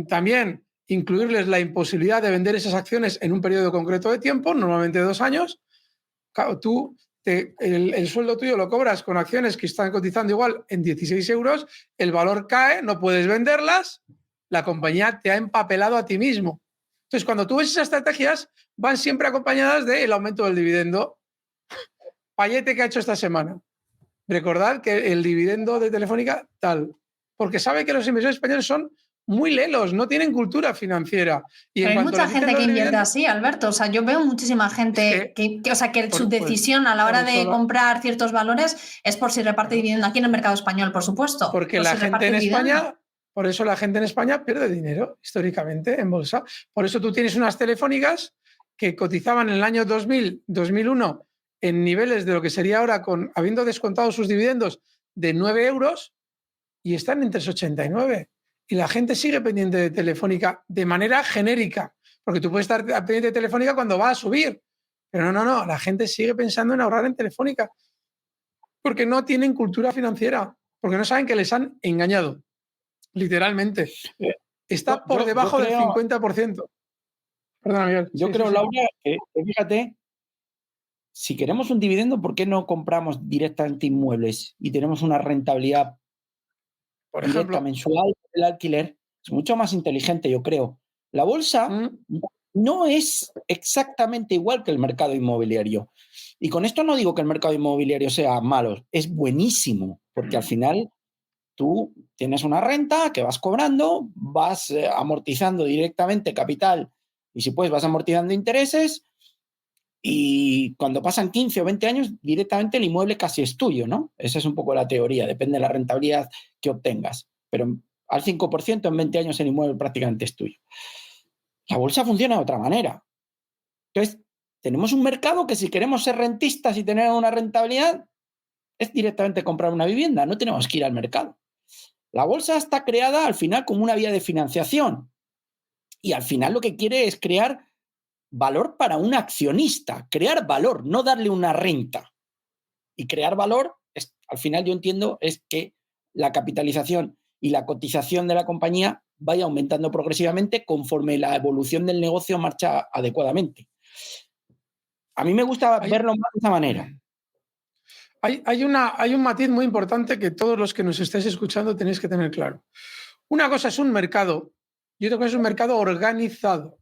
también incluirles la imposibilidad de vender esas acciones en un periodo concreto de tiempo, normalmente 2 años. Claro, tú el sueldo tuyo lo cobras con acciones que están cotizando igual en 16 euros, el valor cae, no puedes venderlas, la compañía te ha empapelado a ti mismo. Entonces, cuando tú ves esas estrategias, van siempre acompañadas del aumento del dividendo. Payete que ha hecho esta semana. Recordad que el dividendo de Telefónica tal, porque sabe que los inversores españoles son muy lelos, no tienen cultura financiera. Y pero hay mucha gente que invierte así, Alberto. O sea, yo veo muchísima gente que su decisión a la hora de comprar ciertos valores es por si reparte dividendo aquí en el mercado español, por supuesto. Porque la gente en España, por eso la gente en España pierde dinero históricamente en bolsa. Por eso tú tienes unas telefónicas que cotizaban en el año 2000, 2001 en niveles de lo que sería ahora, habiendo descontado sus dividendos de 9 euros, y están en 3,89. Y la gente sigue pendiente de Telefónica de manera genérica, porque tú puedes estar pendiente de Telefónica cuando va a subir, pero no, la gente sigue pensando en ahorrar en Telefónica, porque no tienen cultura financiera, porque no saben que les han engañado, literalmente. Está por debajo del 50%. Perdona, Miguel. Yo creo, Laura, que fíjate, si queremos un dividendo, ¿por qué no compramos directamente inmuebles y tenemos una rentabilidad, por ejemplo, mensual del alquiler? Es mucho más inteligente, yo creo. La bolsa no es exactamente igual que el mercado inmobiliario. Y con esto no digo que el mercado inmobiliario sea malo, es buenísimo, porque al final tú tienes una renta que vas cobrando, vas amortizando directamente capital y si puedes vas amortizando intereses y cuando pasan 15 o 20 años directamente el inmueble casi es tuyo, ¿no? Esa es un poco la teoría, depende de la rentabilidad que obtengas, pero al 5% en 20 años el inmueble prácticamente es tuyo. La bolsa funciona de otra manera. Entonces, tenemos un mercado que si queremos ser rentistas y tener una rentabilidad es directamente comprar una vivienda, no tenemos que ir al mercado. La bolsa está creada al final como una vía de financiación y al final lo que quiere es crear valor para un accionista, crear valor, no darle una renta. Y crear valor, al final yo entiendo, es que la capitalización y la cotización de la compañía vaya aumentando progresivamente conforme la evolución del negocio marcha adecuadamente. A mí me gusta verlo más de esa manera. Hay un matiz muy importante que todos los que nos estáis escuchando tenéis que tener claro. Una cosa es un mercado y otra cosa es un mercado organizado.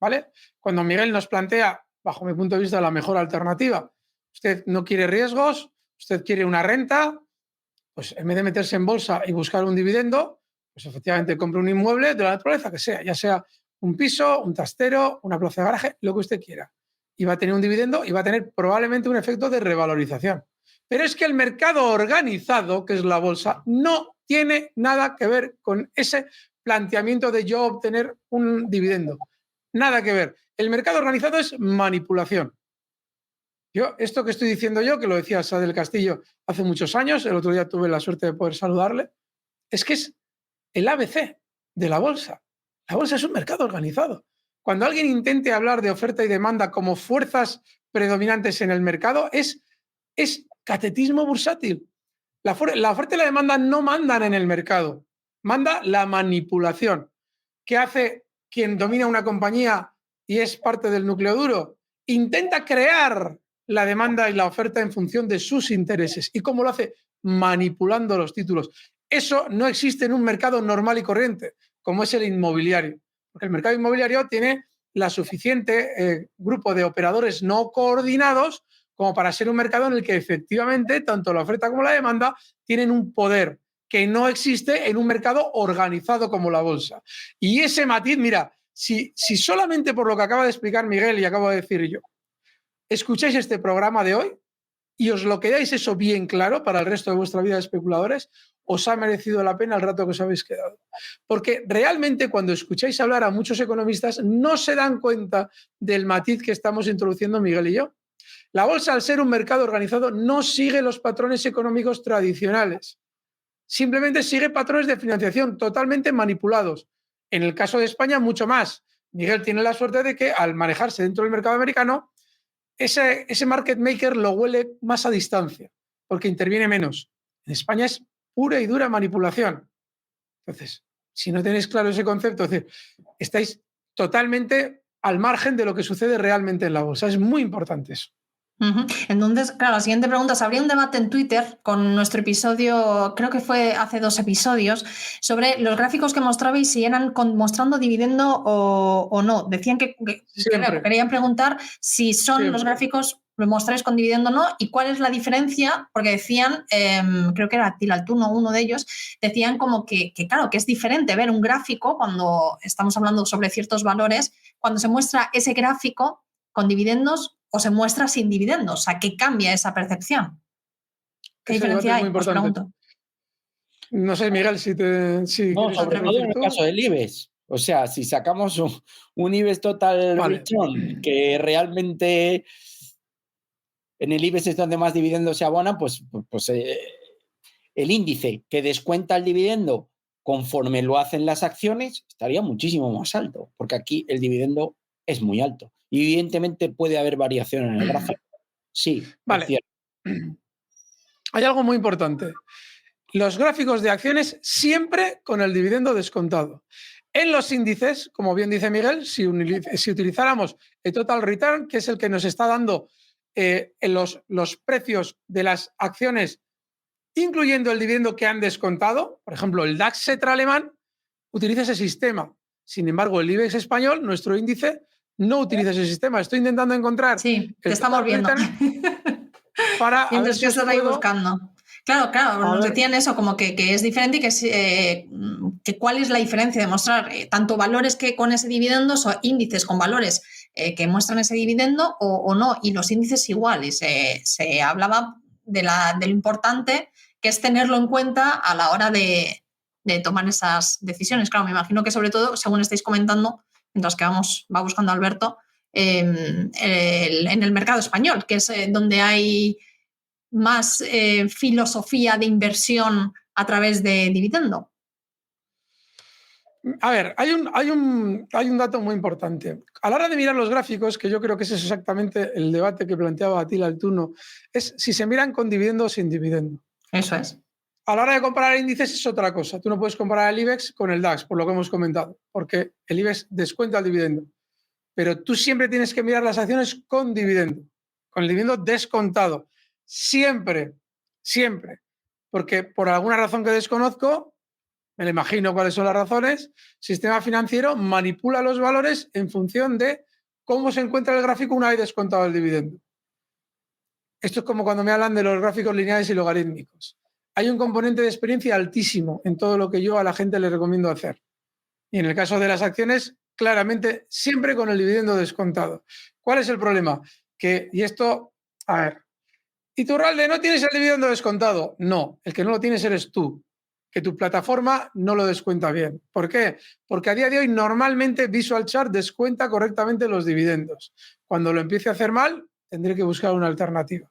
¿Vale? Cuando Miguel nos plantea, bajo mi punto de vista, la mejor alternativa, usted no quiere riesgos, usted quiere una renta, pues en vez de meterse en bolsa y buscar un dividendo, pues efectivamente compre un inmueble de la naturaleza que sea, ya sea un piso, un trastero, una plaza de garaje, lo que usted quiera. Y va a tener un dividendo y va a tener probablemente un efecto de revalorización. Pero es que el mercado organizado, que es la bolsa, no tiene nada que ver con ese planteamiento de yo obtener un dividendo. Nada que ver. El mercado organizado es manipulación. Esto que estoy diciendo yo, que lo decía Sá del Castillo hace muchos años, el otro día tuve la suerte de poder saludarle, es que es el ABC de la bolsa. La bolsa es un mercado organizado. Cuando alguien intente hablar de oferta y demanda como fuerzas predominantes en el mercado, es catetismo bursátil. La oferta y la demanda no mandan en el mercado, manda la manipulación. ¿Qué hace quien domina una compañía y es parte del núcleo duro? Intenta crear la demanda y la oferta en función de sus intereses. ¿Y cómo lo hace? Manipulando los títulos. Eso no existe en un mercado normal y corriente, como es el inmobiliario. Porque el mercado inmobiliario tiene la suficiente grupo de operadores no coordinados como para ser un mercado en el que efectivamente tanto la oferta como la demanda tienen un poder que no existe en un mercado organizado como la bolsa. Y ese matiz, mira, si solamente por lo que acaba de explicar Miguel y acabo de decir yo, escucháis este programa de hoy y os lo quedáis eso bien claro para el resto de vuestra vida de especuladores, os ha merecido la pena el rato que os habéis quedado. Porque realmente cuando escucháis hablar a muchos economistas no se dan cuenta del matiz que estamos introduciendo Miguel y yo. La bolsa, al ser un mercado organizado, no sigue los patrones económicos tradicionales. Simplemente sigue patrones de financiación totalmente manipulados. En el caso de España, mucho más. Miguel tiene la suerte de que al manejarse dentro del mercado americano, ese market maker lo huele más a distancia, porque interviene menos. En España es pura y dura manipulación. Entonces, si no tenéis claro ese concepto, es decir, estáis totalmente al margen de lo que sucede realmente en la bolsa. Es muy importante eso. Entonces, claro, la siguiente pregunta, se habría un debate en Twitter con nuestro episodio, creo que fue hace 2 episodios, sobre los gráficos que mostrabais si eran mostrando dividendo o no. Decían que querían preguntar si son los gráficos lo mostráis con dividendo o no, y cuál es la diferencia, porque decían, creo que era Tilaltuno, uno de ellos, decían como que claro, que es diferente ver un gráfico cuando estamos hablando sobre ciertos valores, cuando se muestra ese gráfico con dividendos o se muestra sin dividendos, o sea, ¿qué cambia esa percepción? ¿Qué diferencia hay? Os pregunto. No sé, Miguel, si no, sobre todo en el caso del IBEX. O sea, si sacamos un IBEX Total Return que realmente en el IBEX es donde más dividendos se abonan, pues el índice que descuenta el dividendo conforme lo hacen las acciones estaría muchísimo más alto, porque aquí el dividendo es muy alto. Y evidentemente puede haber variación en el gráfico. Sí, vale. Es cierto. Hay algo muy importante. Los gráficos de acciones siempre con el dividendo descontado. En los índices, como bien dice Miguel, si utilizáramos el Total Return, que es el que nos está dando los precios de las acciones, incluyendo el dividendo que han descontado, por ejemplo, el DAX Xetra alemán utiliza ese sistema. Sin embargo, el IBEX español, nuestro índice, no utiliza ese sistema. Estoy intentando encontrar... Sí, te estamos viendo. Para mientras que estás ahí buscando. Claro, nos decían eso, como que es diferente y que cuál es la diferencia de mostrar tanto valores que con ese dividendo o índices con valores que muestran ese dividendo o no, y los índices igual. Y se hablaba de lo importante que es tenerlo en cuenta a la hora de tomar esas decisiones. Claro, me imagino que sobre todo, según estáis comentando, mientras que va buscando Alberto, en el mercado español, que es donde hay más filosofía de inversión a través de dividendo. A ver, hay un dato muy importante. A la hora de mirar los gráficos, que yo creo que ese es exactamente el debate que planteaba Tilaltuno, es si se miran con dividendo o sin dividendo. Eso es. A la hora de comparar índices es otra cosa. Tú no puedes comparar el IBEX con el DAX, por lo que hemos comentado, porque el IBEX descuenta el dividendo. Pero tú siempre tienes que mirar las acciones con dividendo, con el dividendo descontado. Siempre. Porque por alguna razón que desconozco, me lo imagino cuáles son las razones, el sistema financiero manipula los valores en función de cómo se encuentra el gráfico una vez descontado el dividendo. Esto es como cuando me hablan de los gráficos lineales y logarítmicos. Hay un componente de experiencia altísimo en todo lo que yo a la gente le recomiendo hacer. Y en el caso de las acciones, claramente siempre con el dividendo descontado. ¿Cuál es el problema? Iturralde, ¿no tienes el dividendo descontado? No, el que no lo tienes eres tú, que tu plataforma no lo descuenta bien. ¿Por qué? Porque a día de hoy normalmente Visual Chart descuenta correctamente los dividendos. Cuando lo empiece a hacer mal, tendré que buscar una alternativa.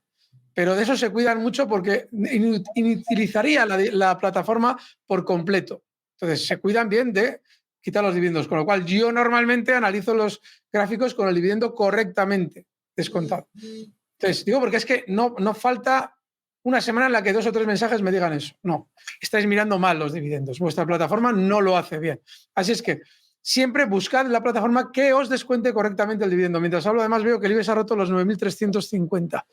Pero de eso se cuidan mucho porque inutilizaría la plataforma por completo. Entonces, se cuidan bien de quitar los dividendos, con lo cual yo normalmente analizo los gráficos con el dividendo correctamente descontado. Entonces, digo, porque es que no falta una semana en la que 2 o 3 mensajes me digan eso. No, estáis mirando mal los dividendos. Vuestra plataforma no lo hace bien. Así es que siempre buscad la plataforma que os descuente correctamente el dividendo. Mientras hablo, además, veo que el IBEX ha roto los 9.350.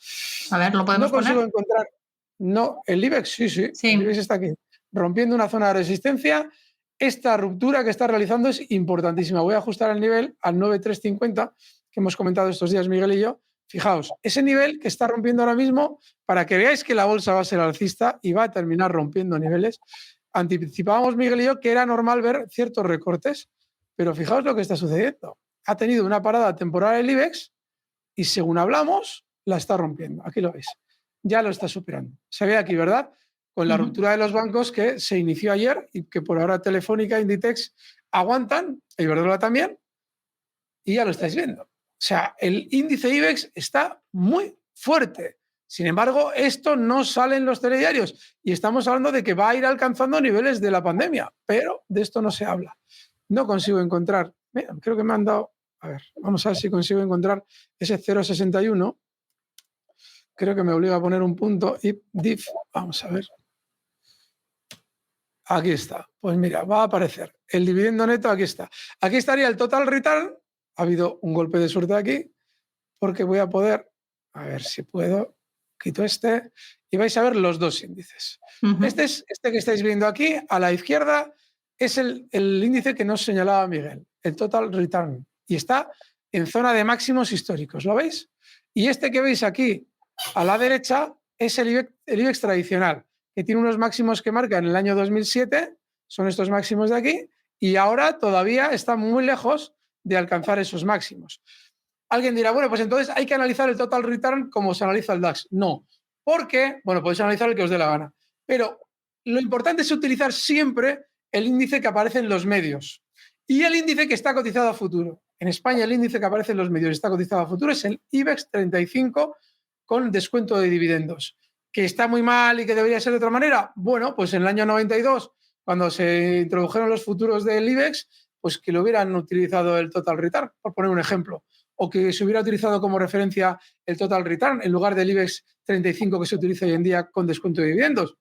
A ver, ¿lo podemos poner? No consigo encontrar... No, el IBEX, sí. El IBEX está aquí. Rompiendo una zona de resistencia. Esta ruptura que está realizando es importantísima. Voy a ajustar el nivel al 9.350 que hemos comentado estos días Miguel y yo. Fijaos, ese nivel que está rompiendo ahora mismo, para que veáis que la bolsa va a ser alcista y va a terminar rompiendo niveles, anticipábamos Miguel y yo que era normal ver ciertos recortes, pero fijaos lo que está sucediendo. Ha tenido una parada temporal el IBEX y según hablamos, la está rompiendo. Aquí lo veis. Ya lo está superando. Se ve aquí, ¿verdad? Con la ruptura de los bancos que se inició ayer y que por ahora Telefónica, Inditex aguantan, Iberdrola también, y ya lo estáis viendo. O sea, el índice IBEX está muy fuerte. Sin embargo, esto no sale en los telediarios y estamos hablando de que va a ir alcanzando niveles de la pandemia, pero de esto no se habla. No consigo encontrar, creo que me han dado, a ver, vamos a ver si consigo encontrar ese 0,61. Creo que me obliga a poner un punto y diff, vamos a ver. Aquí está. Pues mira, va a aparecer el dividendo neto, aquí está. Aquí estaría el total return. Ha habido un golpe de suerte aquí porque voy a poder, a ver si puedo, quito este y vais a ver los dos índices. Este que estáis viendo aquí a la izquierda es el índice que nos señalaba Miguel, el total return, y está en zona de máximos históricos, ¿lo veis? Y este que veis aquí a la derecha es el IBEX tradicional, que tiene unos máximos que marca en el año 2007, son estos máximos de aquí, y ahora todavía está muy lejos de alcanzar esos máximos. Alguien dirá, bueno, pues entonces hay que analizar el total return como se analiza el DAX. No, porque, bueno, podéis analizar el que os dé la gana, pero lo importante es utilizar siempre el índice que aparece en los medios y el índice que está cotizado a futuro. En España el índice que aparece en los medios y está cotizado a futuro es el IBEX 35 con descuento de dividendos. ¿Que está muy mal y que debería ser de otra manera? Bueno, pues en el año 92, cuando se introdujeron los futuros del IBEX, pues que lo hubieran utilizado el total return, por poner un ejemplo, o que se hubiera utilizado como referencia el total return en lugar del IBEX 35 que se utiliza hoy en día con descuento de dividendos.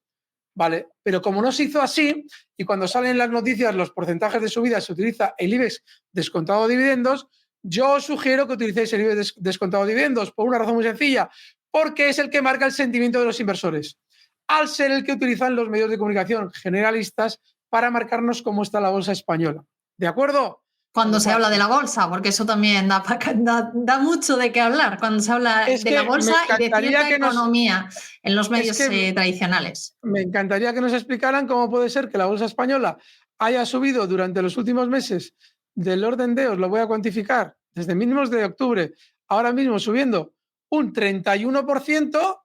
Vale, pero como no se hizo así y cuando salen las noticias los porcentajes de subida se utiliza el IBEX descontado de dividendos, yo os sugiero que utilicéis el IBEX descontado de dividendos por una razón muy sencilla, porque es el que marca el sentimiento de los inversores, al ser el que utilizan los medios de comunicación generalistas para marcarnos cómo está la bolsa española. ¿De acuerdo? Cuando se habla de la bolsa, porque eso también da mucho de qué hablar, cuando se habla de la bolsa y de cierta economía en los medios tradicionales. Me encantaría que nos explicaran cómo puede ser que la bolsa española haya subido durante los últimos meses del orden de, os lo voy a cuantificar, desde mínimos de octubre, ahora mismo subiendo un 31%,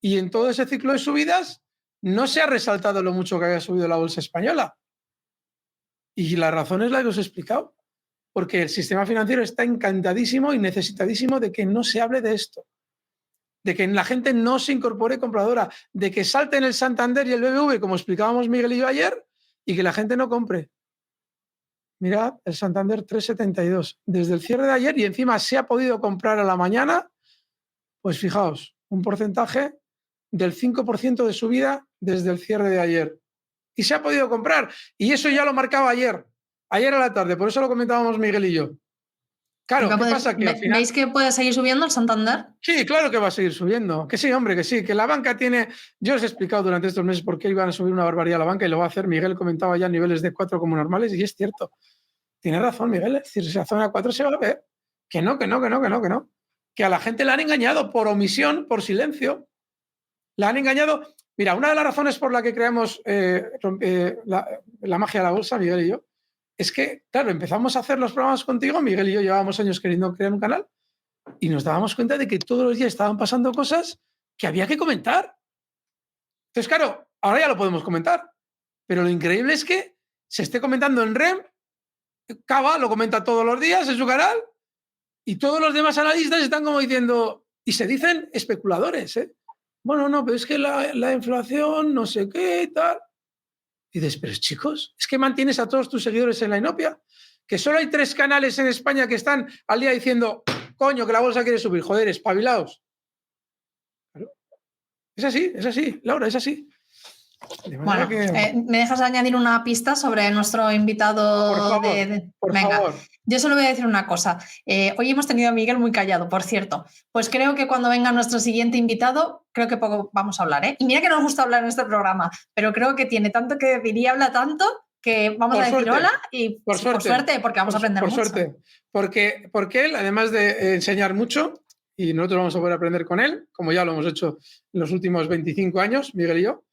y en todo ese ciclo de subidas no se ha resaltado lo mucho que haya subido la bolsa española. Y la razón es la que os he explicado. Porque el sistema financiero está encantadísimo y necesitadísimo de que no se hable de esto, de que la gente no se incorpore compradora, de que salten el Santander y el BBV, como explicábamos Miguel y yo ayer, y que la gente no compre. Mirad, el Santander 3,72 desde el cierre de ayer y encima se ha podido comprar a la mañana, pues fijaos, un porcentaje del 5% de subida desde el cierre de ayer. Y se ha podido comprar, y eso ya lo marcaba ayer a la tarde, por eso lo comentábamos Miguel y yo. Claro, ¿qué pasa? Que al final... ¿Veis que puede seguir subiendo el Santander? Sí, claro que va a seguir subiendo. Que sí, hombre, que sí. Que la banca tiene... Yo os he explicado durante estos meses por qué iban a subir una barbaridad la banca y lo va a hacer. Miguel comentaba ya niveles de 4 como normales y es cierto. Tiene razón, Miguel. Es decir, esa zona 4 se va a ver. Que no. Que a la gente la han engañado por omisión, por silencio. La han engañado. Mira, una de las razones por la que creamos la magia de la bolsa, Miguel y yo, es que, claro, empezamos a hacer los programas contigo, Miguel y yo llevábamos años queriendo crear un canal y nos dábamos cuenta de que todos los días estaban pasando cosas que había que comentar. Entonces, claro, ahora ya lo podemos comentar, pero lo increíble es que se esté comentando en REM, Cava lo comenta todos los días en su canal y todos los demás analistas están como diciendo, y se dicen especuladores, ¿eh? Bueno, no, pero es que la inflación, no sé qué y tal. Y dices, pero chicos, es que mantienes a todos tus seguidores en la inopia, que solo hay 3 canales en España que están al día diciendo, coño, que la bolsa quiere subir, joder, espabilaos. Claro. Es así, Laura, es así. Bueno, ¿me dejas añadir una pista sobre nuestro invitado? Por favor. Yo solo voy a decir una cosa. Hoy hemos tenido a Miguel muy callado, por cierto. Pues creo que cuando venga nuestro siguiente invitado, creo que poco vamos a hablar, ¿eh? Y mira que nos gusta hablar en este programa, pero creo que tiene tanto que decir y habla tanto que vamos a decir hola y por suerte, porque vamos a aprender mucho. Por suerte, porque él, además de enseñar mucho, y nosotros vamos a poder aprender con él, como ya lo hemos hecho en los últimos 25 años, Miguel y yo,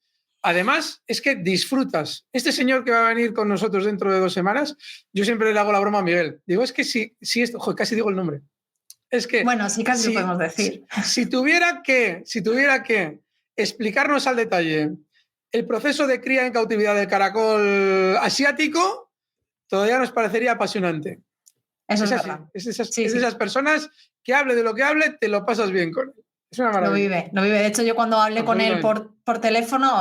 además, es que disfrutas. Este señor que va a venir con nosotros dentro de 2 semanas, yo siempre le hago la broma a Miguel. Digo, es que si esto, joder, casi digo el nombre. Es que... Bueno, sí, casi lo podemos decir. Si tuviera que explicarnos al detalle el proceso de cría en cautividad del caracol asiático, todavía nos parecería apasionante. Eso es así. verdad. Es de esas personas que hable de lo que hable, te lo pasas bien con él. Es una maravilla. Lo vive. De hecho, yo cuando hablé con él por teléfono,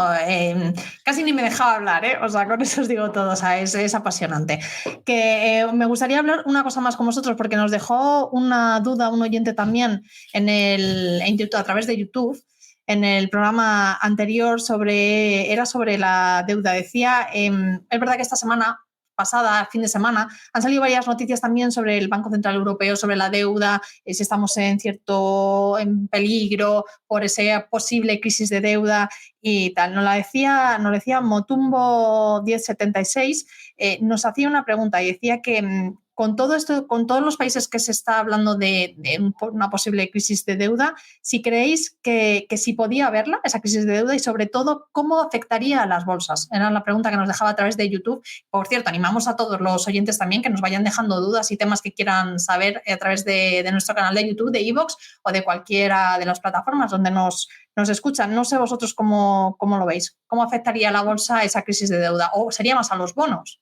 casi ni me dejaba hablar, ¿eh? O sea, con eso os digo todo. O sea, es apasionante. Que me gustaría hablar una cosa más con vosotros, porque nos dejó una duda un oyente también en YouTube, a través de YouTube, en el programa anterior era sobre la deuda. Decía, es verdad que esta semana pasada, fin de semana, han salido varias noticias también sobre el Banco Central Europeo, sobre la deuda, si estamos en peligro por esa posible crisis de deuda y tal. Nos lo decía Motumbo 1076, nos hacía una pregunta y decía que con todo esto, con todos los países que se está hablando de una posible crisis de deuda, si creéis que si podía haberla, esa crisis de deuda, y sobre todo, ¿cómo afectaría a las bolsas? Era la pregunta que nos dejaba a través de YouTube. Por cierto, animamos a todos los oyentes también que nos vayan dejando dudas y temas que quieran saber a través de nuestro canal de YouTube, de iVoox o de cualquiera de las plataformas donde nos escuchan. No sé vosotros cómo lo veis. ¿Cómo afectaría a la bolsa esa crisis de deuda? ¿O sería más a los bonos?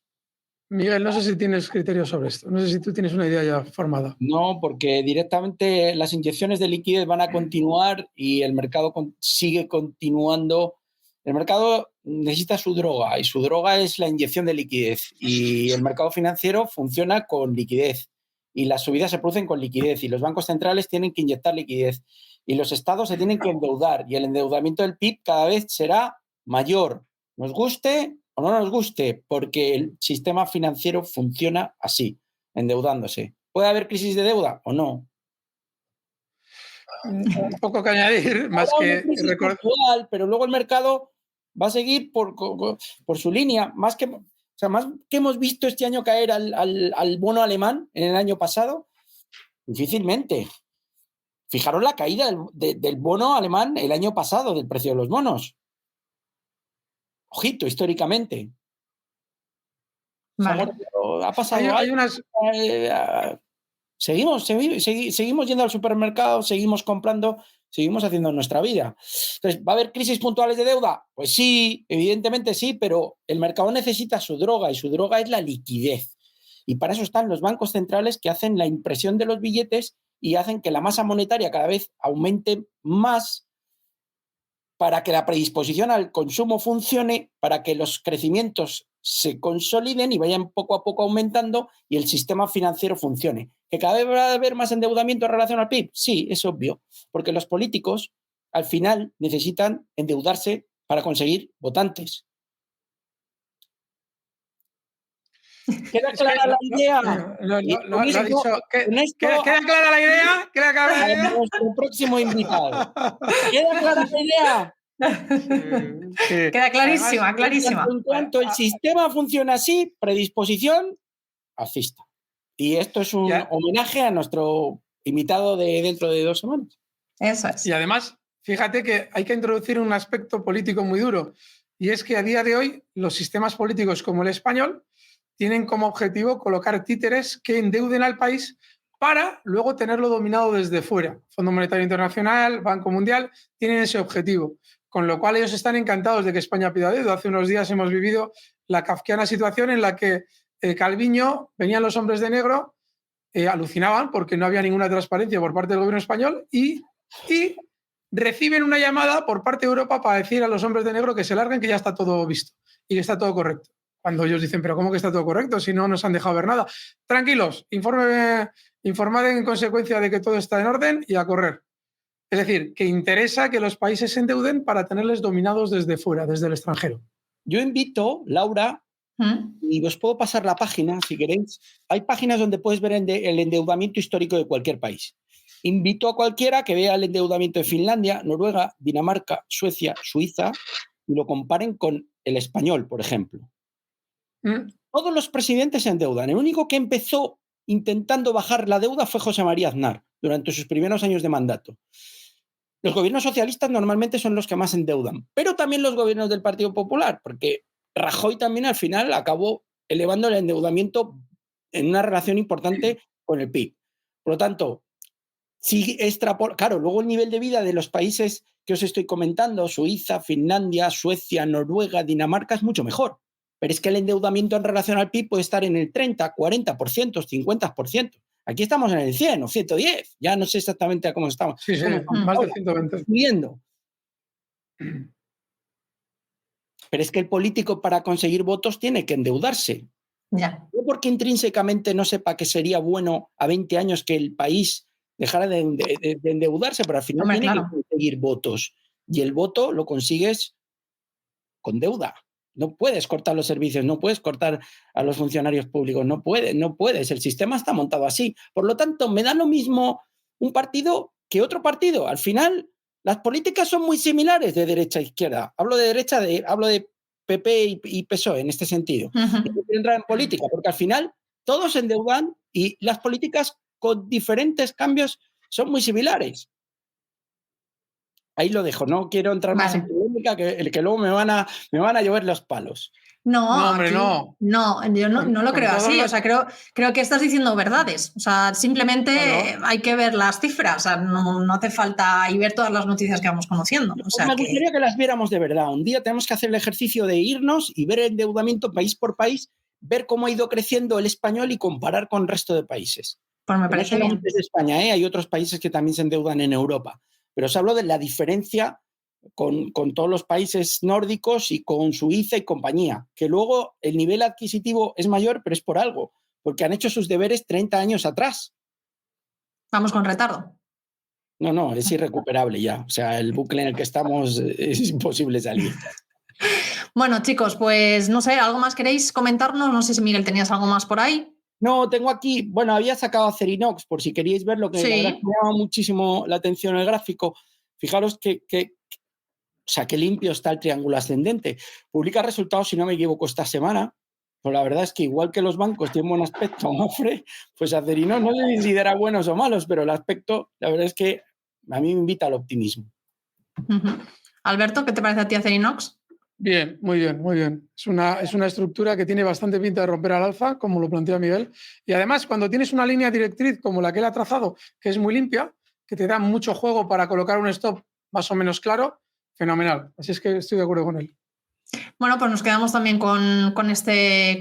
Miguel, no sé si tienes criterios sobre esto. No sé si tú tienes una idea ya formada. No, porque directamente las inyecciones de liquidez van a continuar y el mercado sigue continuando. El mercado necesita su droga y su droga es la inyección de liquidez. Y el mercado financiero funciona con liquidez. Y las subidas se producen con liquidez. Y los bancos centrales tienen que inyectar liquidez. Y los estados se tienen que endeudar. Y el endeudamiento del PIB cada vez será mayor. Nos guste o no nos guste, porque el sistema financiero funciona así, endeudándose. ¿Puede haber crisis de deuda o no? Un poco que añadir, más que recordar. Pero luego el mercado va a seguir por su línea. Más que hemos visto este año caer al bono alemán en el año pasado, difícilmente. Fijaros la caída del bono alemán el año pasado, del precio de los bonos. Ojito, históricamente. Vale. Ha pasado. Hay unas... Seguimos yendo al supermercado, seguimos comprando, seguimos haciendo nuestra vida. Entonces, ¿va a haber crisis puntuales de deuda? Pues sí, evidentemente sí, pero el mercado necesita su droga y su droga es la liquidez. Y para eso están los bancos centrales que hacen la impresión de los billetes y hacen que la masa monetaria cada vez aumente más para que la predisposición al consumo funcione, para que los crecimientos se consoliden y vayan poco a poco aumentando y el sistema financiero funcione. ¿Que cada vez va a haber más endeudamiento en relación al PIB? Sí, es obvio, porque los políticos al final necesitan endeudarse para conseguir votantes. ¿Queda clara la idea? ¿Queda clara la idea? ¿Queda clara la idea? Nuestro próximo invitado. ¿Queda clara la idea? Sí. Queda clarísima, además, clarísima. En cuanto el sistema funciona así, predisposición alcista. Y esto es un homenaje a nuestro invitado de dentro de 2 semanas. Eso es. Y además, fíjate que hay que introducir un aspecto político muy duro, y es que a día de hoy los sistemas políticos como el español tienen como objetivo colocar títeres que endeuden al país para luego tenerlo dominado desde fuera. Fondo Monetario Internacional, Banco Mundial, tienen ese objetivo. Con lo cual ellos están encantados de que España pida deuda. Hace unos días hemos vivido la kafkiana situación en la que Calviño, venían los hombres de negro, alucinaban porque no había ninguna transparencia por parte del gobierno español y reciben una llamada por parte de Europa para decir a los hombres de negro que se larguen, que ya está todo visto y que está todo correcto. Cuando ellos dicen, pero ¿cómo que está todo correcto si no nos han dejado ver nada? Tranquilos, informad en consecuencia de que todo está en orden y a correr. Es decir, que interesa que los países se endeuden para tenerles dominados desde fuera, desde el extranjero. Yo invito, Laura, y os puedo pasar la página si queréis. Hay páginas donde puedes ver el endeudamiento histórico de cualquier país. Invito a cualquiera que vea el endeudamiento de Finlandia, Noruega, Dinamarca, Suecia, Suiza y lo comparen con el español, por ejemplo. Todos los presidentes se endeudan. El único que empezó intentando bajar la deuda fue José María Aznar durante sus primeros años de mandato. Los gobiernos socialistas normalmente son los que más endeudan, pero también los gobiernos del Partido Popular, porque Rajoy también al final acabó elevando el endeudamiento en una relación importante con el PIB. Por lo tanto, si claro, luego el nivel de vida de los países que os estoy comentando, Suiza, Finlandia, Suecia, Noruega, Dinamarca, es mucho mejor. Pero es que el endeudamiento en relación al PIB puede estar en el 30, 40%, 50%. Aquí estamos en el 100 o 110. Ya no sé exactamente a cómo estamos. Sí, más de 120. Subiendo. Pero es que el político para conseguir votos tiene que endeudarse. Ya. No porque intrínsecamente no sepa que sería bueno a 20 años que el país dejara de endeudarse, pero al final tiene que conseguir votos. Y el voto lo consigues con deuda. No puedes cortar los servicios, no puedes cortar a los funcionarios públicos, no puedes. El sistema está montado así. Por lo tanto, me da lo mismo un partido que otro partido. Al final, las políticas son muy similares de derecha a izquierda. Hablo de PP y PSOE en este sentido. No quiero entrar en política, porque al final todos se endeudan Y las políticas con diferentes cambios son muy similares. Ahí lo dejo, no quiero entrar más en polémica, que luego me van a llover los palos. No, hombre, aquí, no. Yo no lo creo así. O sea, creo que estás diciendo verdades. O sea, simplemente hay que ver las cifras. O sea, no hace falta y ver todas las noticias que vamos conociendo. O sea, me gustaría que las viéramos de verdad. Un día tenemos que hacer el ejercicio de irnos y ver el endeudamiento país por país, ver cómo ha ido creciendo el español y comparar con el resto de países. Pues me parece bien. De España, hay otros países que también se endeudan en Europa. Pero os hablo de la diferencia con todos los países nórdicos y con Suiza y compañía, que luego el nivel adquisitivo es mayor, pero es por algo, porque han hecho sus deberes 30 años atrás. Vamos con retardo. No, es irrecuperable ya. O sea, el bucle en el que estamos es imposible salir. Bueno, chicos, pues no sé, ¿algo más queréis comentarnos? No sé si Miguel tenías algo más por ahí. No, tengo aquí, bueno, había sacado Acerinox, por si queríais ver lo que me llama muchísimo la atención el gráfico. Fijaros que qué limpio está el triángulo ascendente. Publica resultados, si no me equivoco, esta semana. Pues la verdad es que igual que los bancos tienen buen aspecto, Mafre, pues Acerinox no sé si dirá buenos o malos, pero el aspecto, la verdad es que a mí me invita al optimismo. Alberto, ¿qué te parece a ti Acerinox? Bien, muy bien, muy bien. Es una estructura que tiene bastante pinta de romper al alza, como lo plantea Miguel. Y además, cuando tienes una línea directriz como la que él ha trazado, que es muy limpia, que te da mucho juego para colocar un stop más o menos claro, fenomenal. Así es que estoy de acuerdo con él. Bueno, pues nos quedamos también con este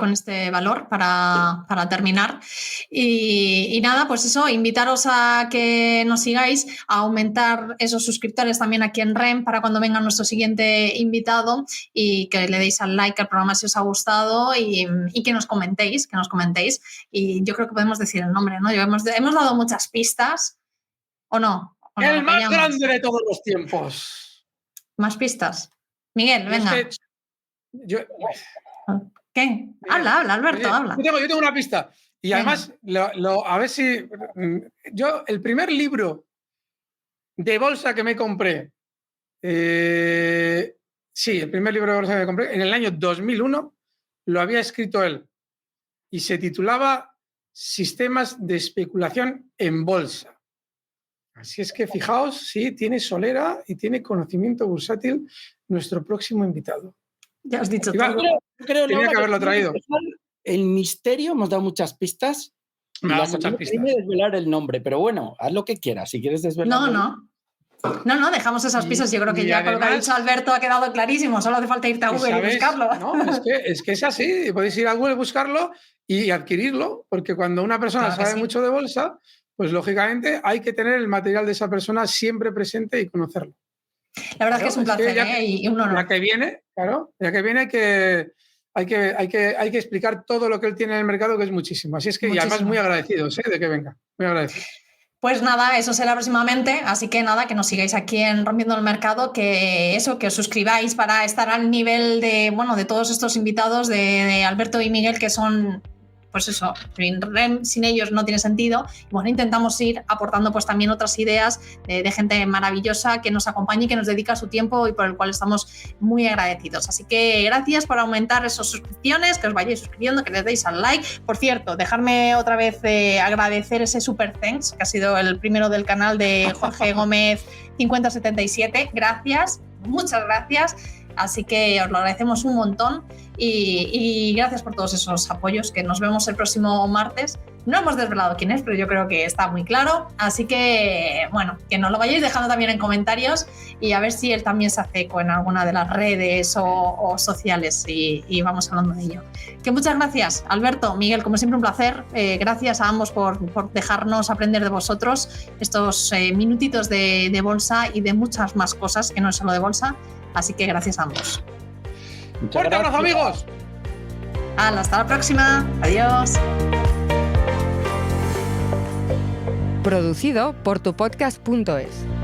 valor para terminar. Y nada, pues eso, invitaros a que nos sigáis, a aumentar esos suscriptores también aquí en REM para cuando venga nuestro siguiente invitado y que le deis al like al programa si os ha gustado y que nos comentéis, Y yo creo que podemos decir el nombre, ¿no? Hemos dado muchas pistas, ¿o no? El más grande de todos los tiempos. ¿Más pistas? Miguel, venga. ¿Qué? Habla, Alberto, habla. Yo tengo una pista. Y además, a ver si... Yo, el primer libro de bolsa que me compré, el primer libro de bolsa que me compré, en el año 2001, lo había escrito él. Y se titulaba Sistemas de especulación en bolsa. Así es que fijaos, sí, tiene solera y tiene conocimiento bursátil nuestro próximo invitado. Ya has dicho todo. Tenía que haberlo traído. El misterio, hemos dado muchas pistas. Me ha dado muchas pistas. Desvelar el nombre, pero bueno, haz lo que quieras. Si quieres desvelar. No, dejamos esas pistas. Yo creo que ya además, con lo que ha dicho Alberto ha quedado clarísimo. Solo hace falta irte a Google y buscarlo. No, es que es así. Podéis ir a Google, buscarlo y adquirirlo, porque cuando una persona sabe mucho de bolsa, pues lógicamente hay que tener el material de esa persona siempre presente y conocerlo. La verdad es que es un placer, y un honor. Ya que viene hay que explicar todo lo que él tiene en el mercado, que es muchísimo. Así es que, y además muy agradecidos de que venga, muy agradecidos. Pues nada, eso será próximamente, así que nada, que nos sigáis aquí en Rompiendo el Mercado, que os suscribáis para estar al nivel de todos estos invitados de Alberto y Miguel, que son... Pues eso, REM sin ellos no tiene sentido. Y bueno, intentamos ir aportando pues también otras ideas de gente maravillosa que nos acompaña y que nos dedica su tiempo y por el cual estamos muy agradecidos. Así que gracias por aumentar esas suscripciones, que os vayáis suscribiendo, que les deis al like. Por cierto, dejarme otra vez agradecer ese super thanks, que ha sido el primero del canal de Jorge Gómez 5077. Gracias, muchas gracias. Así que os lo agradecemos un montón y gracias por todos esos apoyos, que nos vemos el próximo martes. No hemos desvelado quién es, pero yo creo que está muy claro. Así que, bueno, que nos lo vayáis dejando también en comentarios y a ver si él también se hace eco en alguna de las redes o sociales y vamos hablando de ello. Que muchas gracias, Alberto, Miguel, como siempre un placer. Gracias a ambos por dejarnos aprender de vosotros estos minutitos de bolsa y de muchas más cosas que no es solo de bolsa. Así que gracias a ambos. ¡Fuerte abrazo, amigos! Hasta la próxima. Adiós. Producido por tupodcast.es.